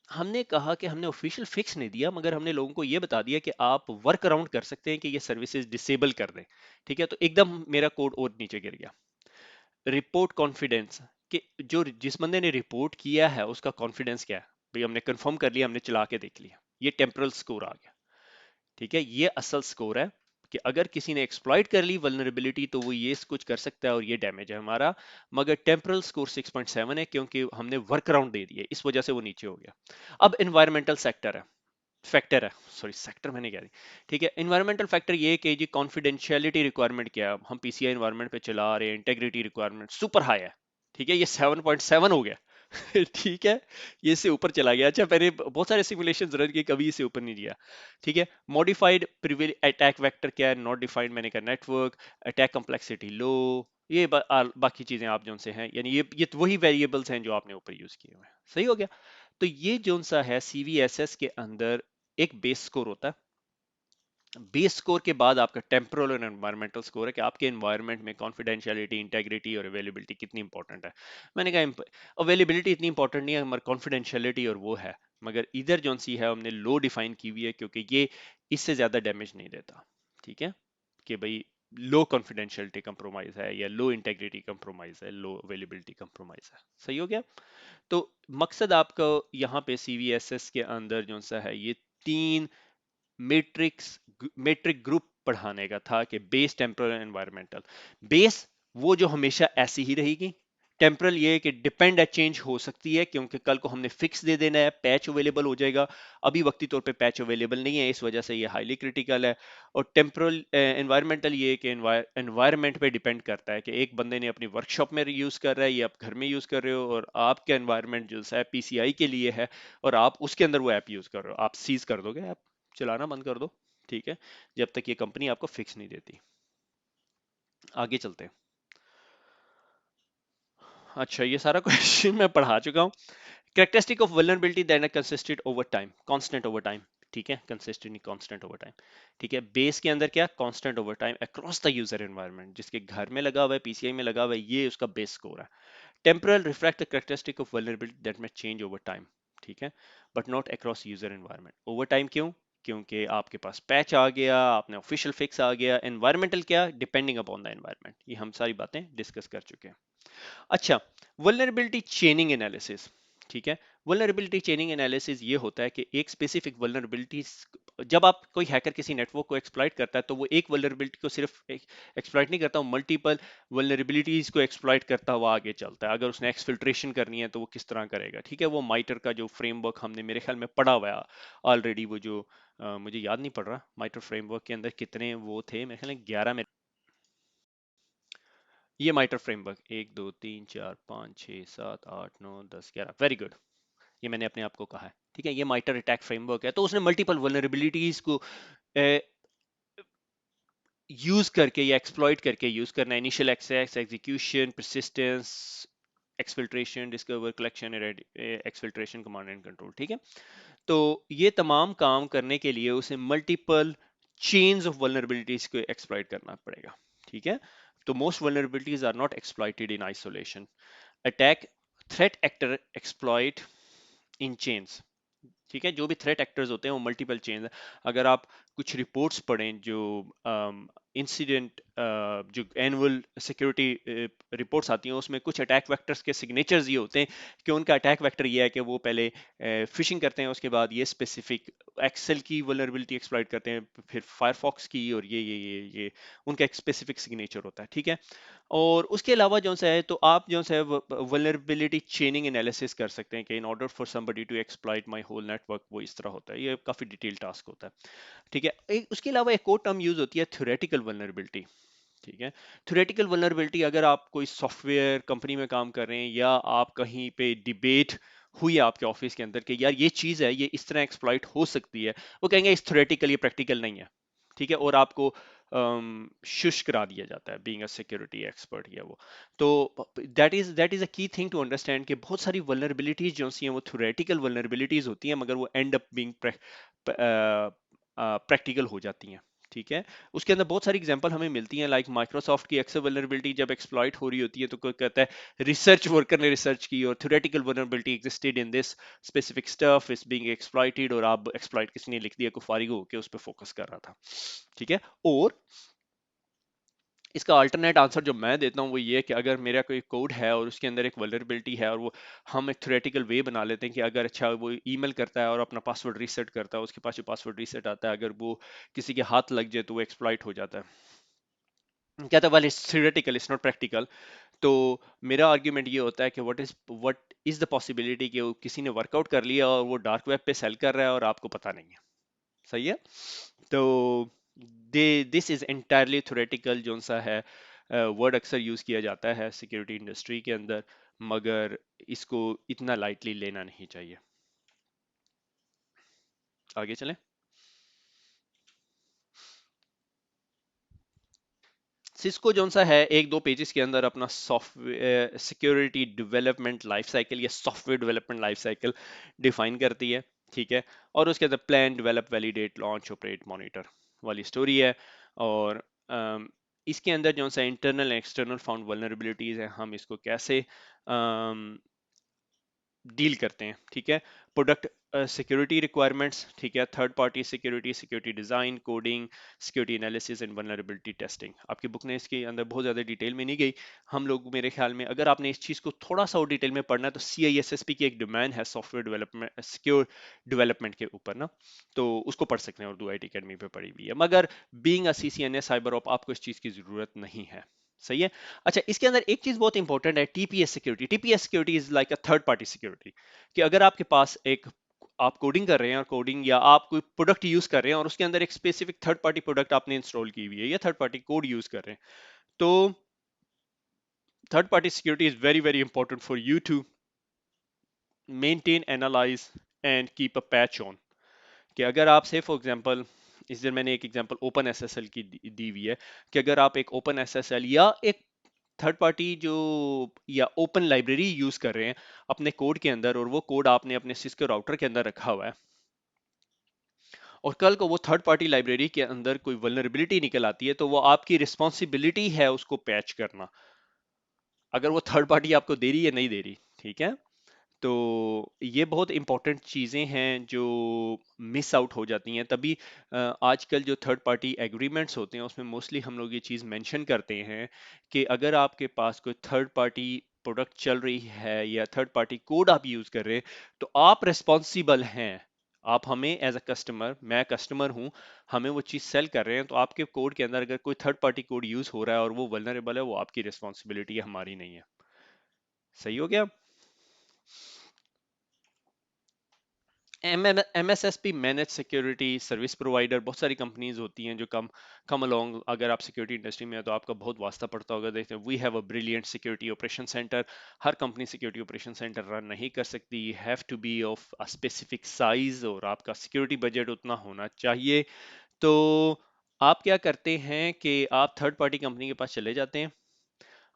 हमने कहा कि हमने ऑफिशियल फिक्स नहीं दिया, मगर हमने लोगों को यह बता दिया कि आप वर्क अराउंड कर सकते हैं कि ये सर्विसेज डिसेबल कर दें, ठीक है। तो एकदम मेरा कोड और नीचे गिर गया। रिपोर्ट कॉन्फिडेंस, कि जो जिस बंदे ने रिपोर्ट किया है उसका कॉन्फिडेंस क्या है, भाई हमने कंफर्म कर लिया, हमने चला के देख लिया, ये टेम्परल स्कोर आ गया, ठीक है। ये असल स्कोर है कि अगर किसी ने एक्सप्लॉइट कर ली वल्नरेबिलिटी तो वो ये कुछ कर सकता है और ये डैमेज है हमारा। मगर टेम्परल स्कोर 6.7 है, क्योंकि हमने वर्क अराउंड दे दिए, इस वजह से वो नीचे हो गया। अब एनवायरमेंटल सेक्टर है, फैक्टर है, सॉरी सेक्टर मैंने कह दी, ठीक है। एनवायरमेंटल फैक्टर ये है कि जी कॉन्फिडेंशियलिटी रिक्वायरमेंट क्या है, हम पीसीआई एनवायरमेंट पे चला रहे हैं, इंटेग्रिटी रिक्वायरमेंट सुपर हाई है, ठीक है, ये 7.7 हो गया। ठीक है, ये इससे ऊपर चला गया। अच्छा, मैंने बहुत सारे सिमुलेशन रन किए, कभी इससे ऊपर नहीं गया, ठीक है। मॉडिफाइड प्रिविल अटैक वेक्टर क्या है, नॉट डिफाइंड, मैंने कहा नेटवर्क। अटैक कॉम्प्लेक्सिटी लो, ये बाकी चीजें आप जो से हैं, यानी ये तो वही वेरिएबल्स हैं जो आपने ऊपर यूज किए हुए हैं। सही हो गया। तो ये जो सा है सीवीएसएस के अंदर एक बेस स्कोर होता है। बेस स्कोर के बाद आपका टेम्पोरल और एनवायरमेंटल स्कोर है कि आपके एनवायरनमेंट में कॉन्फिडेंशियलिटी, इंटेग्रिटी और अवेलेबिलिटी कितनी इंपॉर्टेंट है। मैंने कहा अवेलेबिलिटी इतनी इंपॉर्टेंट नहीं है, हमारी कॉन्फिडेंशियलिटी और वो है, मगर इधर जो सी है हमने लो डिफाइन की हुई है, क्योंकि ये इससे ज्यादा डैमेज नहीं देता, ठीक है। कि भाई लो कॉन्फिडेंशियलिटी कंप्रोमाइज है, या लो इंटेग्रिटी कंप्रोमाइज है, लो अवेलेबिलिटी कंप्रोमाइज है। सही हो गया। तो मकसद आपको यहाँ पे सीवीएसएस के अंदर जो सा है ये 3 मैट्रिक्स मैट्रिक ग्रुप पढ़ाने का था, कि बेस, टेम्परल, एनवायरमेंटल। बेस वो जो हमेशा ऐसी ही रहेगी। टेम्परल ये कि डिपेंड है, चेंज हो सकती है, क्योंकि कल को हमने फिक्स दे देना है, पैच अवेलेबल हो जाएगा। अभी वक्ती तौर पे पैच अवेलेबल नहीं है, इस वजह से ये हाईली क्रिटिकल है। और टेम्परल एनवायरमेंटल ये कि एनवायरमेंट पे डिपेंड करता है, कि एक बंदे ने अपनी वर्कशॉप में यूज कर रहा है, या आप घर में यूज कर रहे हो, और आपका एनवायरमेंट जो है पीसीआई के लिए है, और आप उसके अंदर वो ऐप यूज कर रहे हो, आप सीज कर दोगे, आप चलाना बंद कर दो, ठीक है, जब तक ये कंपनी आपको फिक्स नहीं देती। आगे चलते हैं। अच्छा, ये सारा क्वेश्चन मैं पढ़ा चुका हूँ। Characteristic of vulnerability that are consistent over time, constant over time, ठीक है, कंसिस्टेंट कांस्टेंट ओवर टाइम, ठीक है। बेस के अंदर क्या, constant over time across the user environment, जिसके घर में लगा हुआ है, पीसीआई में लगा हुआ है, ये उसका बेस स्कोर है। Temporal reflect the characteristic of vulnerability that में चेंज ओवर टाइम, ठीक है, but not across user environment. Over time क्यों? क्योंकि आपके पास पैच आ गया, आपने ऑफिशियल फिक्स आ गया। एनवायरमेंटल क्या, डिपेंडिंग अपॉन द एनवायरनमेंट, ये हम सारी बातें डिस्कस कर चुके हैं। अच्छा, वल्नरेबिलिटी चेनिंग एनालिसिस, ठीक है। वल्नरेबिलिटी चेनिंग एनालिसिस ये होता है कि एक स्पेसिफिक वल्नरेबिलिटी, जब आप कोई हैकर किसी नेटवर्क को एक्सप्लॉइट करता है, तो वो एक वल्नरेबिलिटी को सिर्फ एक्सप्लॉइट नहीं करता, वो मल्टीपल वल्नरेबिलिटीज को एक्सप्लॉइट करता हुआ आगे चलता है। अगर उसने एक्सफिल्ट्रेशन करनी है तो वो किस तरह करेगा, ठीक है। वो माइटर का जो फ्रेमवर्क हमने मेरे ख्याल में पढ़ा हुआ है ऑलरेडी, वो जो मुझे याद नहीं पड़ रहा माइटर फ्रेमवर्क के अंदर कितने वो थे, मेरे ख्याल में 11 में। ये माइटर फ्रेमवर्क 1 2 3 4 5 6 7 8 9 10 11, वेरी गुड। ये मैंने अपने आप को कहा है, ठीक है। ये माइटर अटैक फ्रेमवर्क है, तो उसने मल्टीपल वल्नरेबिलिटीज को यूज करके या एक्सप्लॉइट करके यूज करना, initial access, execution, persistence, exfiltration, discover, collection, exfiltration, command and control. ठीक है, तो ये तमाम काम करने के लिए उसे मल्टीपल चेन्स ऑफ वल्नरेबिलिटीज को एक्सप्लॉइट करना पड़ेगा। ठीक है, तो most vulnerabilities are not exploited in isolation. Attack threat actor exploit in chains. ठीक है, जो भी थ्रेट एक्टर्स होते हैं वो मल्टीपल चेन है। अगर आप कुछ रिपोर्ट्स पढ़ें जो इंसिडेंट जो एनुअल सिक्योरिटी रिपोर्ट्स आती हैं, उसमें कुछ अटैक वेक्टर्स के सिग्नेचर्स ये होते हैं कि उनका अटैक वेक्टर ये है कि वो पहले फिशिंग करते हैं, उसके बाद ये स्पेसिफिक एक्सेल की वल्नरेबिलिटी एक्सप्लॉइट करते हैं, फिर फायरफॉक्स की, और ये उनका एक स्पेसिफिक सिग्नेचर होता है। ठीक है, और उसके अलावा जो सा है, तो आप जो सा है वल्नरेबिलिटी चेनिंग एनालिसिस कर सकते हैं कि in order for somebody to exploit my whole network, वो इस तरह होता है। ये काफी डिटेल टास्क होता है। ठीक है, उसके अलावा एक और टर्म यूज होती है थ्योरेटिकल वल्नरेबिलिटी। ठीक है, थ्योरेटिकल वल्नरेबिलिटी, अगर आप कोई सॉफ्टवेयर कंपनी में काम कर रहे हैं या आप कहीं पे डिबेट हुई है आपके ऑफिस के अंदर कि यार ये चीज है, ये इस तरह एक्सप्लॉइट हो सकती है, वो कहेंगे इस थ्योरेटिकल, ये प्रैक्टिकल नहीं है। ठीक है, और आपको शुश करा दिया जाता है बीइंग अ सिक्योरिटी एक्सपर्ट या वो। तो that is a key thing to understand कि बहुत सारी वल्नरेबिलिटीज जो सी हैं वो थ्योरेटिकल वल्नरेबिलिटीज होती हैं, मगर वो एंड अप बीइंग प्रैक्टिकल हो जाती हैं। ठीक है, उसके अंदर बहुत सारी एग्जांपल हमें मिलती हैं, लाइक माइक्रोसॉफ्ट की एक्सेल वल्नरेबिलिटी जब एक्सप्लॉइट हो रही होती है तो कोई कहता है रिसर्च वर्कर ने रिसर्च की और theoretical vulnerability existed in this specific stuff is being exploited, और आप एक्सप्लॉइट किसने लिख दिया, को फारिग होकर उस पर फोकस कर रहा था। ठीक है, और इसका अल्टरनेट आंसर जो मैं देता हूँ वो ये है कि अगर मेरा कोई कोड है और उसके अंदर एक वल्नरेबिलिटी है, और वो हम एक थ्योरेटिकल वे बना लेते हैं कि अगर अच्छा वो ईमेल करता है और अपना पासवर्ड रीसेट करता है, उसके पास जो पासवर्ड रीसेट आता है, अगर वो किसी के हाथ लग जाए तो वो एक्सप्लॉइट हो जाता है। कहता है well it's theoretical, it's not practical. तो मेरा आर्ग्यूमेंट ये होता है कि व्हाट इज द पॉसिबिलिटी कि वो किसी ने वर्कआउट कर लिया और वो डार्क वेब पे सेल कर रहा है और आपको पता नहीं है। सही है, तो दे दिस इज एंटायरली थ्योरेटिकल जो सा है, वर्ड अक्सर यूज किया जाता है सिक्योरिटी इंडस्ट्री के अंदर, मगर इसको इतना लाइटली लेना नहीं चाहिए। आगे चलें। सिस्को जोन सा है एक दो पेजेस के अंदर अपना software security development life cycle या software development life cycle define करती है। ठीक है, और उसके अंदर plan, develop, validate, launch, operate, monitor वाली स्टोरी है। और इसके अंदर जो सा इंटरनल एक्सटर्नल फाउंड वल्नरेबिलिटीज है, हम इसको कैसे डील करते हैं। ठीक है, प्रोडक्ट सिक्योरिटी रिक्वायरमेंट्स, ठीक है, third party security, security design, coding, security analysis and vulnerability testing. आपकी बुक ने इसके अंदर बहुत ज़्यादा डिटेल में नहीं गई। हम लोग मेरे ख्याल में अगर आपने इस चीज़ को थोड़ा सा और डिटेल में पढ़ना है तो CISSP की एक डोमेन है सॉफ्टवेयर डेवलपमेंट, सिक्योर डेवलपमेंट के ऊपर ना, तो उसको पढ़ सकते हैं, उर्दू IT अकेडमी पे पढ़ी हुई है। मगर being a CCNA cyber op आपको इस चीज़ की ज़रूरत नहीं है। सही है। अच्छा, इसके अंदर एक चीज बहुत इंपॉर्टेंट है, TPS security. TPS security is like a third party security, कि अगर आपके पास एक आप कोडिंग कर रहे हैं और कोडिंग या आप कोई प्रोडक्ट यूज कर रहे हैं और उसके अंदर एक स्पेसिफिक थर्ड पार्टी प्रोडक्ट आपने इंस्टॉल की हुई है या थर्ड पार्टी कोड यूज कर रहे हैं, तो third party security is very very important for you to maintain, analyse and keep a patch on. कि अगर आप से फॉर एग्जांपल, इस दिन मैंने एक एग्जांपल ओपन SSL की दी हुई है, कि अगर आप एक ओपन SSL या एक थर्ड पार्टी जो या ओपन लाइब्रेरी यूज कर रहे हैं अपने कोड के अंदर, और वो कोड आपने अपने सिस्को राउटर के अंदर रखा हुआ है, और कल को वो थर्ड पार्टी लाइब्रेरी के अंदर कोई वल्नरेबिलिटी निकल आती है, तो वो आपकी रिस्पॉन्सिबिलिटी है उसको पैच करना, अगर वो थर्ड पार्टी आपको दे रही है नहीं दे रही। ठीक है, तो ये बहुत इंपॉर्टेंट चीज़ें हैं जो मिस आउट हो जाती हैं। तभी आजकल जो थर्ड पार्टी एग्रीमेंट्स होते हैं उसमें मोस्टली हम लोग ये चीज़ मेंशन करते हैं कि अगर आपके पास कोई थर्ड पार्टी प्रोडक्ट चल रही है या थर्ड पार्टी कोड आप यूज़ कर रहे हैं, तो आप रिस्पॉन्सिबल हैं। आप हमें एज अ कस्टमर, मैं कस्टमर हूं, हमें वो चीज़ सेल कर रहे हैं, तो आपके कोड के अंदर अगर कोई थर्ड पार्टी कोड यूज़ हो रहा है और वो वल्नरेबल है, वो आपकी रिस्पॉन्सिबिलिटी है, हमारी नहीं है। सही हो गया। MSSP manage security service provider, बहुत सारी कंपनीज होती हैं जो कम अलोंग, अगर आप सिक्योरिटी इंडस्ट्री में है तो आपका बहुत वास्ता पड़ता होगा। देखते हैं we have a brilliant security operation centre. हर company security operation centre run नहीं कर सकती, you have to be of a specific size और आपका सिक्योरिटी बजट उतना होना चाहिए। तो आप क्या करते हैं कि आप थर्ड पार्टी कंपनी के पास चले जाते हैं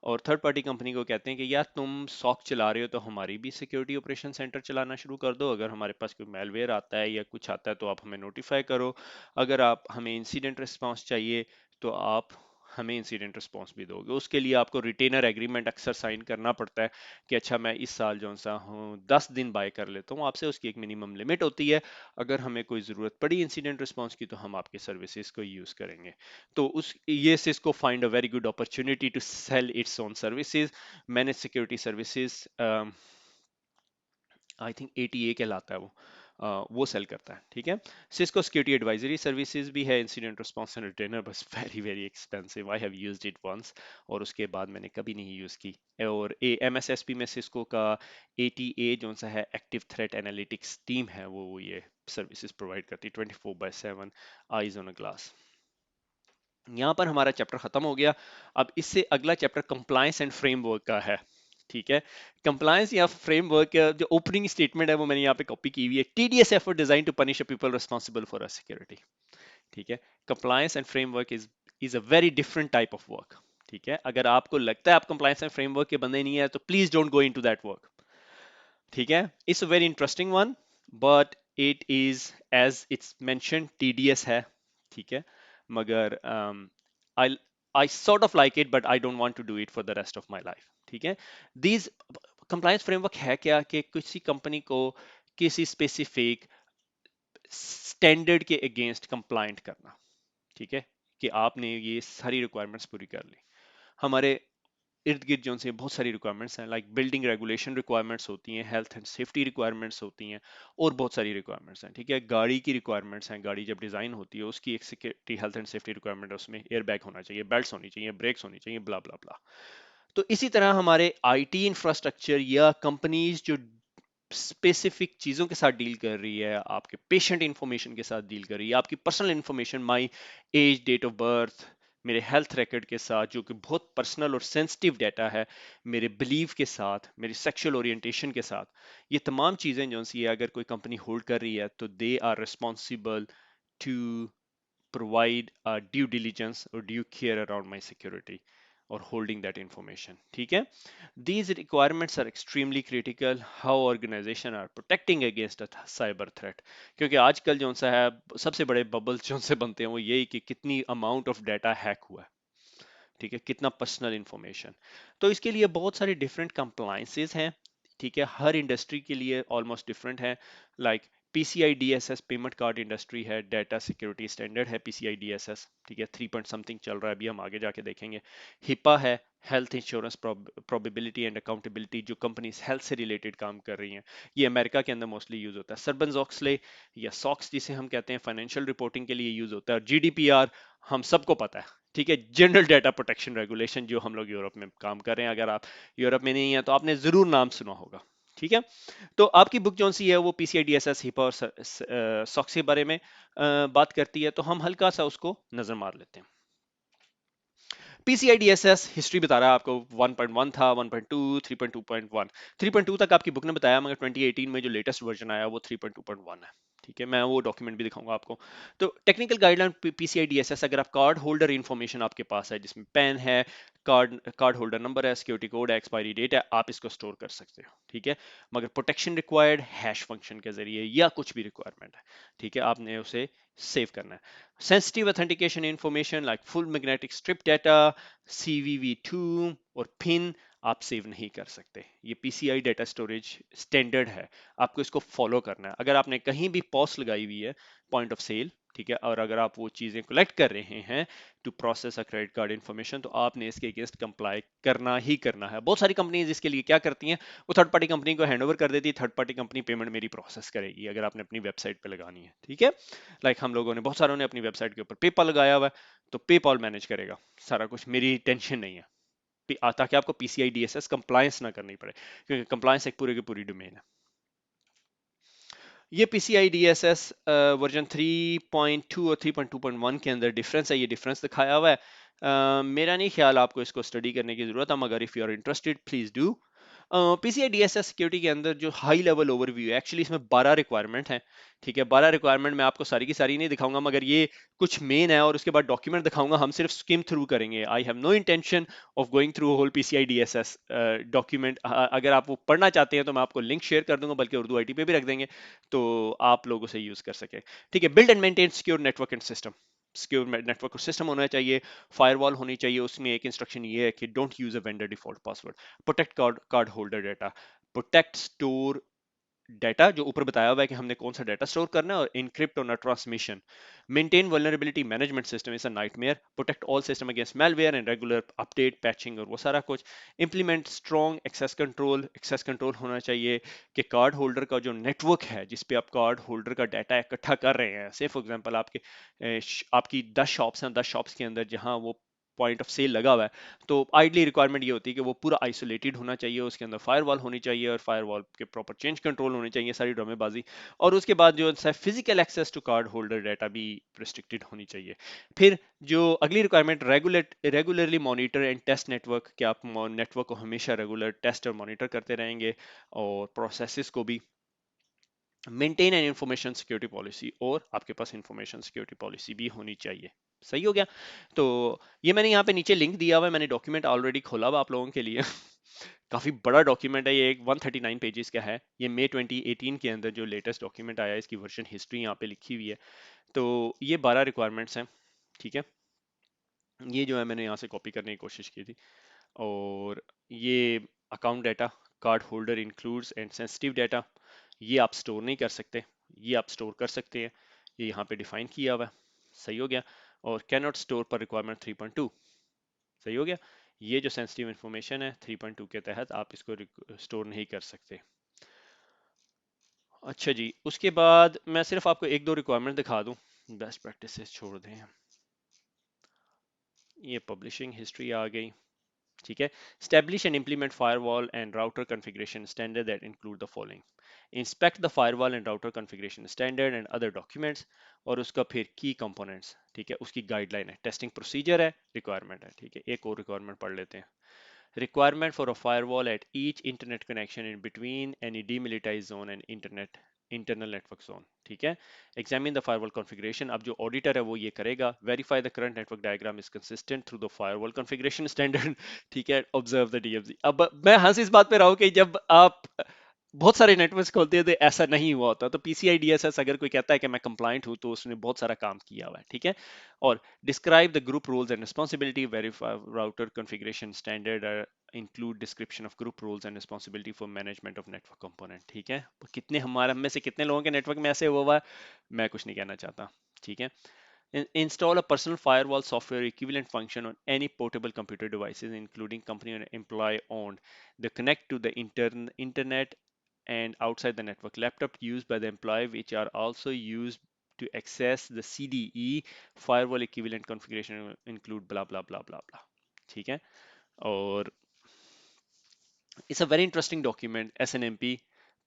और थर्ड पार्टी कंपनी को कहते हैं कि यार तुम सॉक चला रहे हो तो हमारी भी सिक्योरिटी ऑपरेशन सेंटर चलाना शुरू कर दो, अगर हमारे पास कोई मेलवेयर आता है या कुछ आता है तो आप हमें नोटिफाई करो, अगर आप हमें इंसिडेंट रिस्पांस चाहिए तो आप हमें इंसिडेंट रिस्पांस भी दोगे। उसके लिए आपको रिटेनर एग्रीमेंट अक्सर साइन करना पड़ता है कि अच्छा मैं इस साल जो सा हूँ 10 दिन बाय कर लेता हूँ आपसे, उसकी एक मिनिमम लिमिट होती है, अगर हमें कोई ज़रूरत पड़ी इंसिडेंट रिस्पांस की तो हम आपके सर्विसेज को यूज़ करेंगे। तो उस ये Cisco find a very good opportunity to sell its own services, manage security services, I think ATA कहलाता है वो सेल करता है, ठीक है। सिस्को सिक्योरिटी एडवाइजरी सर्विसेज भी है, इंसिडेंट रिस्पांस एंड रिटेनर, बस very very expensive, I have used it once और उसके बाद मैंने कभी नहीं यूज़ की। और एमएसएसपी में सिस्को का एटीए जो सा है एक्टिव थ्रेट एनालिटिक्स टीम है, वो ये सर्विसेज प्रोवाइड करती है 24/7, आईज ऑन अ ग्लास। यहाँ पर हमारा चैप्टर खत्म हो गया। अब इससे अगला चैप्टर कंप्लायंस एंड फ्रेमवर्क का है, ठीक है। कंप्लायंस या फ्रेमवर्क का जो ओपनिंग स्टेटमेंट है वो मैंने यहाँ पे कॉपी की हुई है, TDS effort design to punish people responsible for a security, ठीक है। Compliance and framework is a very different type of work, ठीक है। अगर आपको लगता है आप कंप्लायंस एंड फ्रेमवर्क के बंदे नहीं है तो please don't go into that work, ठीक है। It's a very interesting one but it is as it's mention TDS है, ठीक है। मगर I I sort of like it but I don't want to do it for the rest of my life, ठीक है। These compliance framework है क्या कि किसी कंपनी को किसी स्पेसिफिक स्टैंडर्ड के अगेंस्ट कंप्लायंट करना, ठीक है, कि आपने ये सारी रिक्वायरमेंट्स पूरी कर ली। हमारे इर्द गिर्द जो से बहुत सारी रिक्वायरमेंट्स हैं, लाइक बिल्डिंग रेगुलेशन रिक्वायरमेंट्स होती हैं, हेल्थ एंड सेफ्टी रिक्वायरमेंट्स होती हैं और बहुत सारी रिक्वायरमेंट्स हैं, ठीक है। गाड़ी की रिक्वायरमेंट्स हैं, गाड़ी जब डिज़ाइन होती है उसकी एक security health and safety requirement है, उसमें एयर बैग होना चाहिए, बेल्ट होनी चाहिए, ब्रेक्स होनी चाहिए, ब्ला ब्ला ब्ला। तो इसी तरह हमारे आईटी इंफ्रास्ट्रक्चर या कंपनीज जो स्पेसिफिक चीज़ों के साथ डील कर रही है, आपके पेशेंट इंफॉर्मेशन के साथ डील कर रही है, आपकी personal information, my age, date of birth, मेरे हेल्थ रिकॉर्ड के साथ जो कि बहुत पर्सनल और सेंसिटिव डाटा है, मेरे बिलीव के साथ, मेरी सेक्सुअल ओरिएंटेशन के साथ, ये तमाम चीज़ें जो सी है अगर कोई कंपनी होल्ड कर रही है तो they are responsible to provide due diligence or due care around my security or holding that information, ठीक है। These requirements are extremely critical how organization are protecting against a cyber threat, क्योंकि आजकल जो सा है सबसे बड़े बबल्स जो से बनते हैं वो यही कि कितनी अमाउंट ऑफ डाटा हैक हुआ है, ठीक है, कितना पर्सनल इंफॉर्मेशन। तो इसके लिए बहुत सारे डिफरेंट कंप्लायंसेस हैं, ठीक है, हर इंडस्ट्री के लिए ऑलमोस्ट डिफरेंट है। Like PCI DSS payment card industry है, डाटा सिक्योरिटी स्टैंडर्ड है पीसीआई डीएसएस, ठीक है, 3 पॉइंट समथिंग चल रहा है, अभी हम आगे जाके देखेंगे। हिपा है, health insurance probability and accountability, जो कंपनीज हेल्थ से रिलेटेड काम कर रही हैं, ये अमेरिका के अंदर मोस्टली यूज होता है। सर्बन्स ऑक्सले या सॉक्स जिसे हम कहते हैं फाइनेंशियल रिपोर्टिंग के लिए यूज होता है। और जीडीपीआर हम सबको पता है, ठीक है, जनरल डाटा प्रोटेक्शन रेगुलेशन, जो हम लोग यूरोप में काम कर रहे हैं, अगर आप यूरोप में नहीं है तो आपने जरूर नाम सुना होगा, ठीक है। तो आपकी बुक जो सी है वो पीसीआई डीएसएस हिपा और सॉक्स के बारे में बात करती है, तो हम हल्का सा उसको नजर मार लेते हैं। पीसीआईडीएसएस हिस्ट्री बता रहा है आपको, 1.1 था, 1.2, 3.2.1, 3.2 तक आपकी बुक ने बताया, मगर 2018 में जो लेटेस्ट वर्जन आया वो 3.2.1 है, ठीक है। मैं वो डॉक्यूमेंट भी दिखाऊंगा आपको। तो टेक्निकल गाइडलाइन पीसीआईडीएसएस, अगर आप कार्ड होल्डर इंफॉर्मेशन आपके पास है जिसमें पेन है, कार्ड होल्डर नंबर है, सिक्योरिटी कोड है, एक्सपायरी डेट है, आप इसको स्टोर कर सकते हो, ठीक है। मगर प्रोटेक्शन रिक्वायर्ड हैश फंक्शन के जरिए या कुछ भी रिक्वायरमेंट है, ठीक है, आपने उसे सेव करना है। Sensitive authentication information like full magnetic strip data, CVV2 और पिन आप सेव नहीं कर सकते। ये PCI डाटा स्टोरेज स्टैंडर्ड है, आपको इसको फॉलो करना है। अगर आपने कहीं भी पॉस लगाई हुई है, पॉइंट ऑफ सेल, ठीक है, और अगर आप वो चीज़ें कलेक्ट कर रहे हैं to process a credit card information, तो आपने इसके अगेंस्ट कंप्लाई करना ही करना है। बहुत सारी कंपनीज इसके लिए क्या करती हैं, वो थर्ड पार्टी कंपनी को हैंड ओवर कर देती है, थर्ड पार्टी कंपनी पेमेंट मेरी प्रोसेस करेगी अगर आपने अपनी वेबसाइट पे लगानी है, ठीक है। लाइक हम लोगों ने, बहुत सारों ने अपनी वेबसाइट के ऊपर पेपल लगाया हुआ है, तो पेपॉल मैनेज करेगा सारा कुछ, मेरी टेंशन नहीं है, ताकि आपको पीसीआई डीएसएस कंप्लायंस ना करनी पड़े, क्योंकि कंप्लायंस एक पूरे की पूरी डोमेन है। ये पीसीआई डीएसएस वर्जन 3.2 और 3.2.1 के अंदर डिफरेंस है, ये डिफरेंस दिखाया हुआ है। मेरा नहीं ख्याल आपको इसको स्टडी करने की जरूरत है, मगर if you are interested please do. PCI DSS security के अंदर जो हाई लेवल ओवरव्यू है, एक्चुअली इसमें 12 रिक्वायरमेंट हैं। ठीक है, 12 रिक्वायरमेंट मैं आपको सारी की सारी नहीं दिखाऊंगा, मगर ये कुछ मेन है और उसके बाद डॉक्यूमेंट दिखाऊंगा। हम सिर्फ स्किम थ्रू करेंगे। I have no intention of going through whole PCI DSS document. अगर आप वो पढ़ना चाहते हैं तो मैं आपको लिंक शेयर कर दूंगा, बल्कि उर्दू आईटी पे भी रख देंगे तो आप लोग उसे यूज कर सके। ठीक है, build and maintain secure network and system. Secure network और सिस्टम होना चाहिए, फायरवॉल होनी चाहिए। उसमें एक इंस्ट्रक्शन ये है कि don't use a vendor default password, protect card holder data, protect store data जो ऊपर बताया हुआ है कि हमने कौन सा डाटा स्टोर करना है, और encrypt on transmission, maintain vulnerability management system is a nightmare, protect all system against malware and regular update patching और वो सारा कुछ। इंप्लीमेंट स्ट्रॉन्ग एक्सेस कंट्रोल होना चाहिए कि कार्ड होल्डर का जो नेटवर्क है जिस पे आप कार्ड होल्डर का डाटा इकट्ठा कर रहे हैं, से फॉर एग्जांपल आपके आपकी 10 शॉप्स हैं, 10 शॉप्स के अंदर जहां वो पॉइंट ऑफ सेल लगा हुआ है, तो आइडली रिक्वायरमेंट ये होती है कि वो पूरा आइसोलेटेड होना चाहिए, उसके अंदर फायरवॉल होनी चाहिए और फायरवॉल के प्रॉपर चेंज कंट्रोल होने चाहिए, सारी ड्रामेबाजी। और उसके बाद जो है physical access to card holder data भी रिस्ट्रिक्टेड होनी चाहिए। फिर जो अगली requirement, regularly monitor and test network, कि आप नेटवर्क को हमेशा रेगुलर टेस्ट और मॉनिटर करते रहेंगे, और प्रोसेसेस को भी। Maintain an information security policy, और आपके पास इंफॉर्मेशन सिक्योरिटी पॉलिसी भी होनी चाहिए। सही हो गया। तो ये मैंने यहाँ पे नीचे लिंक दिया हुआ है, मैंने डॉक्यूमेंट ऑलरेडी खोला हुआ आप लोगों के लिए। काफी बड़ा डॉक्यूमेंट है ये, एक 139 पेजेस का है। ये मई 2018 के अंदर जो लेटेस्ट डॉक्यूमेंट आया है, इसकी वर्जन हिस्ट्री यहाँ पे लिखी हुई है। तो ये 12 रिक्वायरमेंट्स हैं। ठीक है, ये जो है मैंने यहाँ से कॉपी करने की कोशिश की थी। और ये account data, card holder includes and sensitive data, ये आप स्टोर नहीं कर सकते, ये आप स्टोर कर सकते हैं, ये यहाँ पे डिफाइन किया हुआ है। सही हो गया। और कैन नॉट स्टोर पर रिक्वायरमेंट 3.2। सही हो गया। ये जो सेंसिटिव इंफॉर्मेशन है 3.2 के तहत आप इसको स्टोर नहीं कर सकते। अच्छा जी, उसके बाद मैं सिर्फ आपको एक दो रिक्वायरमेंट दिखा दूं, बेस्ट प्रैक्टिसेस छोड़ दें। ये पब्लिशिंग हिस्ट्री आ गई। ठीक है, establish and implement firewall and router configuration standard that include the following: inspect the firewall and router configuration standard and other documents, और उसका फिर की कंपोनेंट्स। ठीक है, उसकी गाइडलाइन है, टेस्टिंग प्रोसीजर है, रिक्वायरमेंट है। ठीक है, एक और रिक्वायरमेंट पढ़ लेते हैं। Requirement for a firewall at each internet connection in between any demilitarized zone and internet internal network zone। ठीक है, examine the firewall configuration, अब जो ऑडिटर है वो ये करेगा। verify the current network diagram is consistent through the firewall configuration standard। ठीक है, observe the DFZ। अब मैं हंस इस बात पे रहा हूँ कि जब आप बहुत सारे नेटवर्क्स खोलते हैं तो ऐसा नहीं हुआ होता। तो पीसीआई डीएसएस अगर कोई कहता है कि मैं कंप्लाइंट हूं, तो उसने बहुत सारा काम किया हुआ है। ठीक है, और describe the group roles and responsibility, verify router configuration standard, include description of group roles and responsibility for management of network component. ठीक है, कितने हमारे में से कितने लोगों के नेटवर्क में ऐसे हुआ है, मैं कुछ नहीं कहना चाहता। ठीक है, install a personal firewall software equivalent function on any portable computer devices, including company and employee owned. They connect to the internet and outside the network. Laptop used by the employee, which are also used to access the CDE firewall equivalent configuration, include blah blah blah blah blah। ठीक है, और it's a very interesting document, SNMP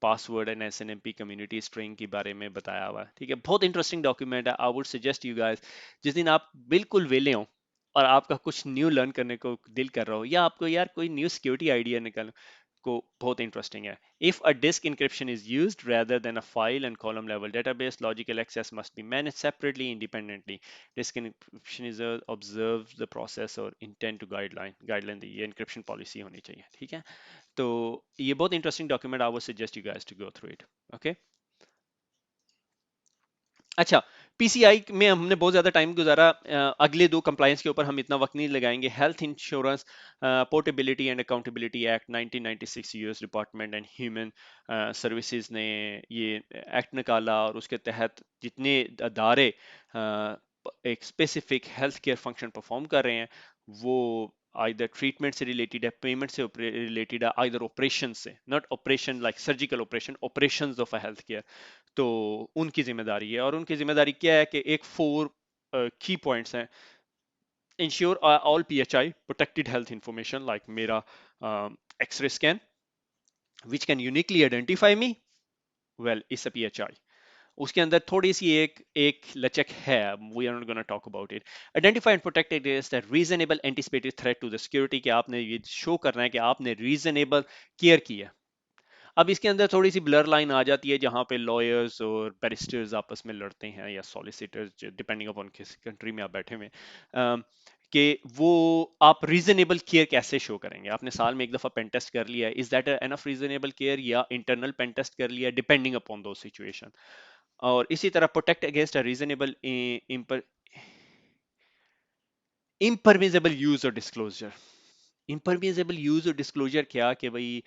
password and SNMP community string के बारे में बताया हुआ है। ठीक है, बहुत इंटरेस्टिंग डॉक्यूमेंट है। आई वुड सजेस्ट यू गाइस, जिस दिन आप बिल्कुल वेले हो और आपका कुछ न्यू लर्न करने को दिल कर रहा हो, या आपको यार कोई न्यू सिक्योरिटी आइडिया निकाल को, बहुत इंटरेस्टिंग है। If a disk encryption is used rather than a file and column level database, logical access must be managed separately independently. Disk encryption is observes the process और intent to guideline दी, ये encryption policy होनी चाहिए। ठीक है, तो ये बहुत interesting document, I would suggest you guys to go through it. Okay, अच्छा, पीसीआई में हमने बहुत ज्यादा टाइम गुजारा, अगले दो कंप्लायंस के ऊपर हम इतना वक्त नहीं लगाएंगे। Health insurance portability and accountability act 1996, US department and human services ने ये एक्ट निकाला, और उसके तहत जितने अदारे एक specific health care function perform कर रहे हैं, वो आइदर ट्रीटमेंट से रिलेटेड है, पेमेंट से रिलेटेड है, आइदर ऑपरेशन से, not operation like surgical operation, operations of a health care, तो उनकी जिम्मेदारी है। और उनकी जिम्मेदारी क्या है कि एक 4 की पॉइंट्स हैं। Ensure all PHI protected health information like मेरा x-ray scan which can uniquely identify me, well it's a PHI. उसके अंदर थोड़ी सी एक एक लचक है, we are not gonna talk about it. Identify and protect against the reasonable anticipated threat to the security, कि आपने ये शो करना है कि आपने रीजनेबल केयर किया। अब इसके अंदर थोड़ी सी ब्लर लाइन आ जाती है जहां पे लॉयर्स और बैरिस्टर्स आपस में लड़ते हैं, या सॉलिसिटर्स, डिपेंडिंग अपॉन किस कंट्री में आप बैठे हुए हैं, कि वो आप रीजनेबल केयर कैसे शो करेंगे। आपने साल में एक दफा पेन टेस्ट कर लिया है, is that enough reasonable care, या इंटरनल पेन टेस्ट कर लिया, डिपेंडिंग अपॉन दो सिचुएशन। और इसी तरह protect against a reasonable impermissible use और डिस्क्लोजर। इम्परमिजेबल यूज और डिस्क्लोजर क्या, कि भाई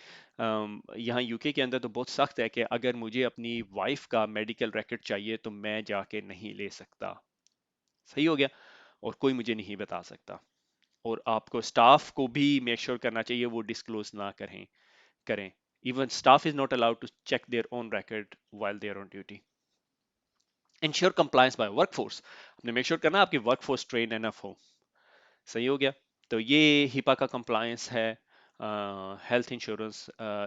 यहाँ यूके के अंदर तो बहुत सख्त है कि अगर मुझे अपनी वाइफ का मेडिकल रिकॉर्ड चाहिए तो मैं जाके नहीं ले सकता। सही हो गया, और कोई मुझे नहीं बता सकता। और आपको स्टाफ को भी मेक श्योर करना चाहिए वो डिस्क्लोज ना करें। Even staff is not allowed to check their own record while they are on duty. Ensure compliance by workforce, आपने मेक श्योर करना आपकी वर्कफोर्स ट्रेन एनफ हो। सही हो गया। तो ये हिपा का कंप्लायंस है, हेल्थ इंश्योरेंस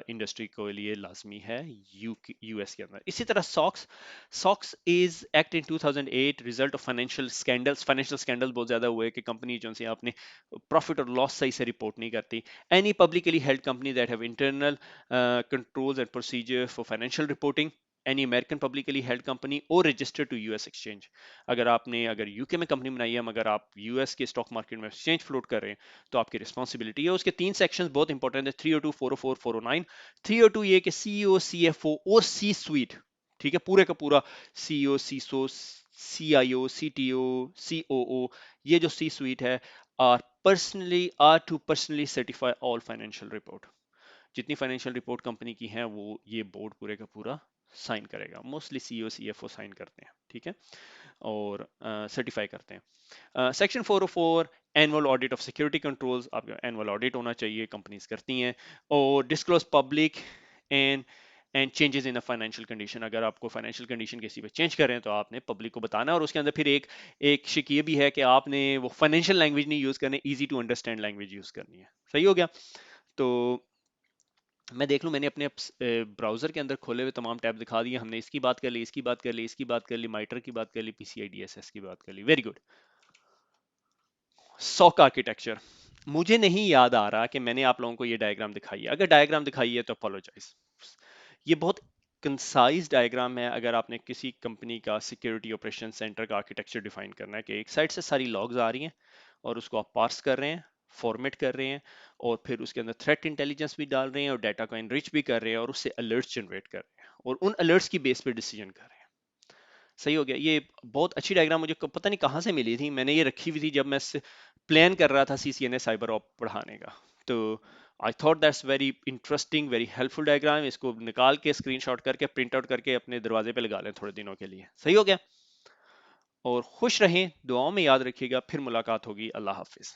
इंडस्ट्री के लिए लाजमी है यूएस के अंदर। इसी तरह socks, socks is act in 2008 result of financial scandals. Financial scandal बहुत ज्यादा हुए कि कंपनी जो सी आपने प्रॉफिट और लॉस सही से रिपोर्ट नहीं करती। Any publicly held company that have internal controls and procedure for financial reporting, any American publicly held company और रजिस्टर्ड टू यूएस एक्सचेंज। अगर यूके में कंपनी बनाई है मगर आप यूएस के स्टॉक मार्केट में एक्सचेंज फ्लोट कर रहे हैं, तो आपकी रिस्पॉन्सिबिलिटी है। उसके तीन सेक्शंस बहुत इंपॉर्टेंट है, 302, 404, 409। 302 ये कि सीईओ, सीएफओ और सी स्वीट, ठीक है, पूरे का पूरा CEO, CISO, CIO, CTO, COO, ये जो सी स्वीट है, are to personally certify all financial report. जितनी फाइनेंशियल रिपोर्ट कंपनी की है वो ये बोर्ड पूरे का पूरा साइन करेगा। मोस्टली सीईओ, सीएफओ साइन करते हैं, ठीक है, और सर्टिफाई करते हैं। Section 404 annual audit of security controls, आपका एनुअल ऑडिट होना चाहिए, कंपनीज करती हैं। और disclose public and changes in the financial condition, अगर आपको फाइनेंशियल कंडीशन किसी पे चेंज करें तो आपने पब्लिक को बताना है। और उसके अंदर फिर एक शिक ये भी है कि आपने वो फाइनेंशियल लैंग्वेज नहीं यूज करनी, easy to understand language use करनी है। सही हो गया। तो मैं देख लूं, मैंने अपने ब्राउजर के अंदर खोले हुए तमाम टैब दिखा दिए। हमने इसकी बात कर ली, इसकी बात कर ली, इसकी बात कर ली, माइटर की बात कर ली, पीसीआई डीएसएस की बात कर ली। Very good. सॉक आर्किटेक्चर, मुझे नहीं याद आ रहा कि मैंने आप लोगों को ये डायग्राम दिखाई है। अगर डायग्राम दिखाई है तो अपोलोजाइज। ये बहुत कंसाइज डायग्राम है। अगर आपने किसी कंपनी का सिक्योरिटी ऑपरेशन सेंटर का आर्किटेक्चर डिफाइन करना है कि एक साइड से सारी लॉग्स आ रही हैं और उसको आप पार्स कर रहे हैं, फॉर्मेट कर रहे हैं, और फिर उसके अंदर थ्रेट इंटेलिजेंस भी डाल रहे हैं और डाटा को एनरिच भी कर रहे हैं और उससे अलर्ट्स जनरेट कर रहे हैं और उन अलर्ट्स की बेस पे डिसीजन कर रहे हैं। सही हो गया। ये बहुत अच्छी डायग्राम मुझे पता नहीं कहाँ से मिली थी, मैंने ये रखी हुई थी जब मैं प्लान कर रहा था सीसीएनए साइबर ऑप पढ़ाने का। तो I thought that's very interesting, very helpful diagram. इसको निकाल के स्क्रीनशॉट करके प्रिंट आउट करके अपने दरवाजे पे लगा लें थोड़े दिनों के लिए। सही हो गया। और खुश रहें, दुआओं में याद रखिएगा। फिर मुलाकात होगी। अल्लाह हाफिज।